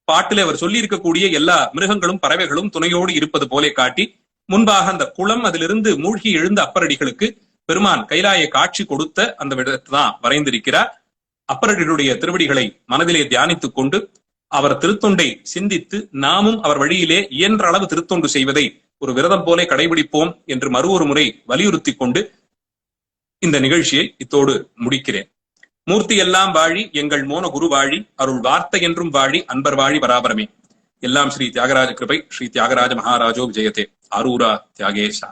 பாட்டிலே அவர் சொல்லி இருக்கக்கூடிய எல்லா மிருகங்களும் பறவைகளும் துணையோடு இருப்பது போலே காட்டி, முன்பாக அந்த குளம், அதிலிருந்து மூழ்கி எழுந்த அப்பரடிகளுக்கு பெருமான் கைலாய காட்சி கொடுத்த அந்த விடத்தை தான் வரைந்திருக்கிறார். அப்பரடிகளுடைய திருவடிகளை மனதிலே தியானித்துக் கொண்டு அவர் திருத்தொண்டை சிந்தித்து நாமும் அவர் வழியிலே இயன்ற அளவு திருத்தொண்டு செய்வதை ஒரு விரதம் போலே கடைபிடிப்போம் என்று ஒரு முறை வலியுறுத்தி கொண்டு இந்த நிகழ்ச்சியை இத்தோடு முடிக்கிறேன். மூர்த்தி எல்லாம் வாழி எங்கள் மோன குரு வாழி, அருள் வார்த்தை என்றும் வாழி, அன்பர் வாழி பராபரமே. எல்லாம் ஸ்ரீ தியாகராஜ கிருபை. ஸ்ரீ தியாகராஜ மகாராஜோ விஜயதே. ஆரூரா தியாகேஷா.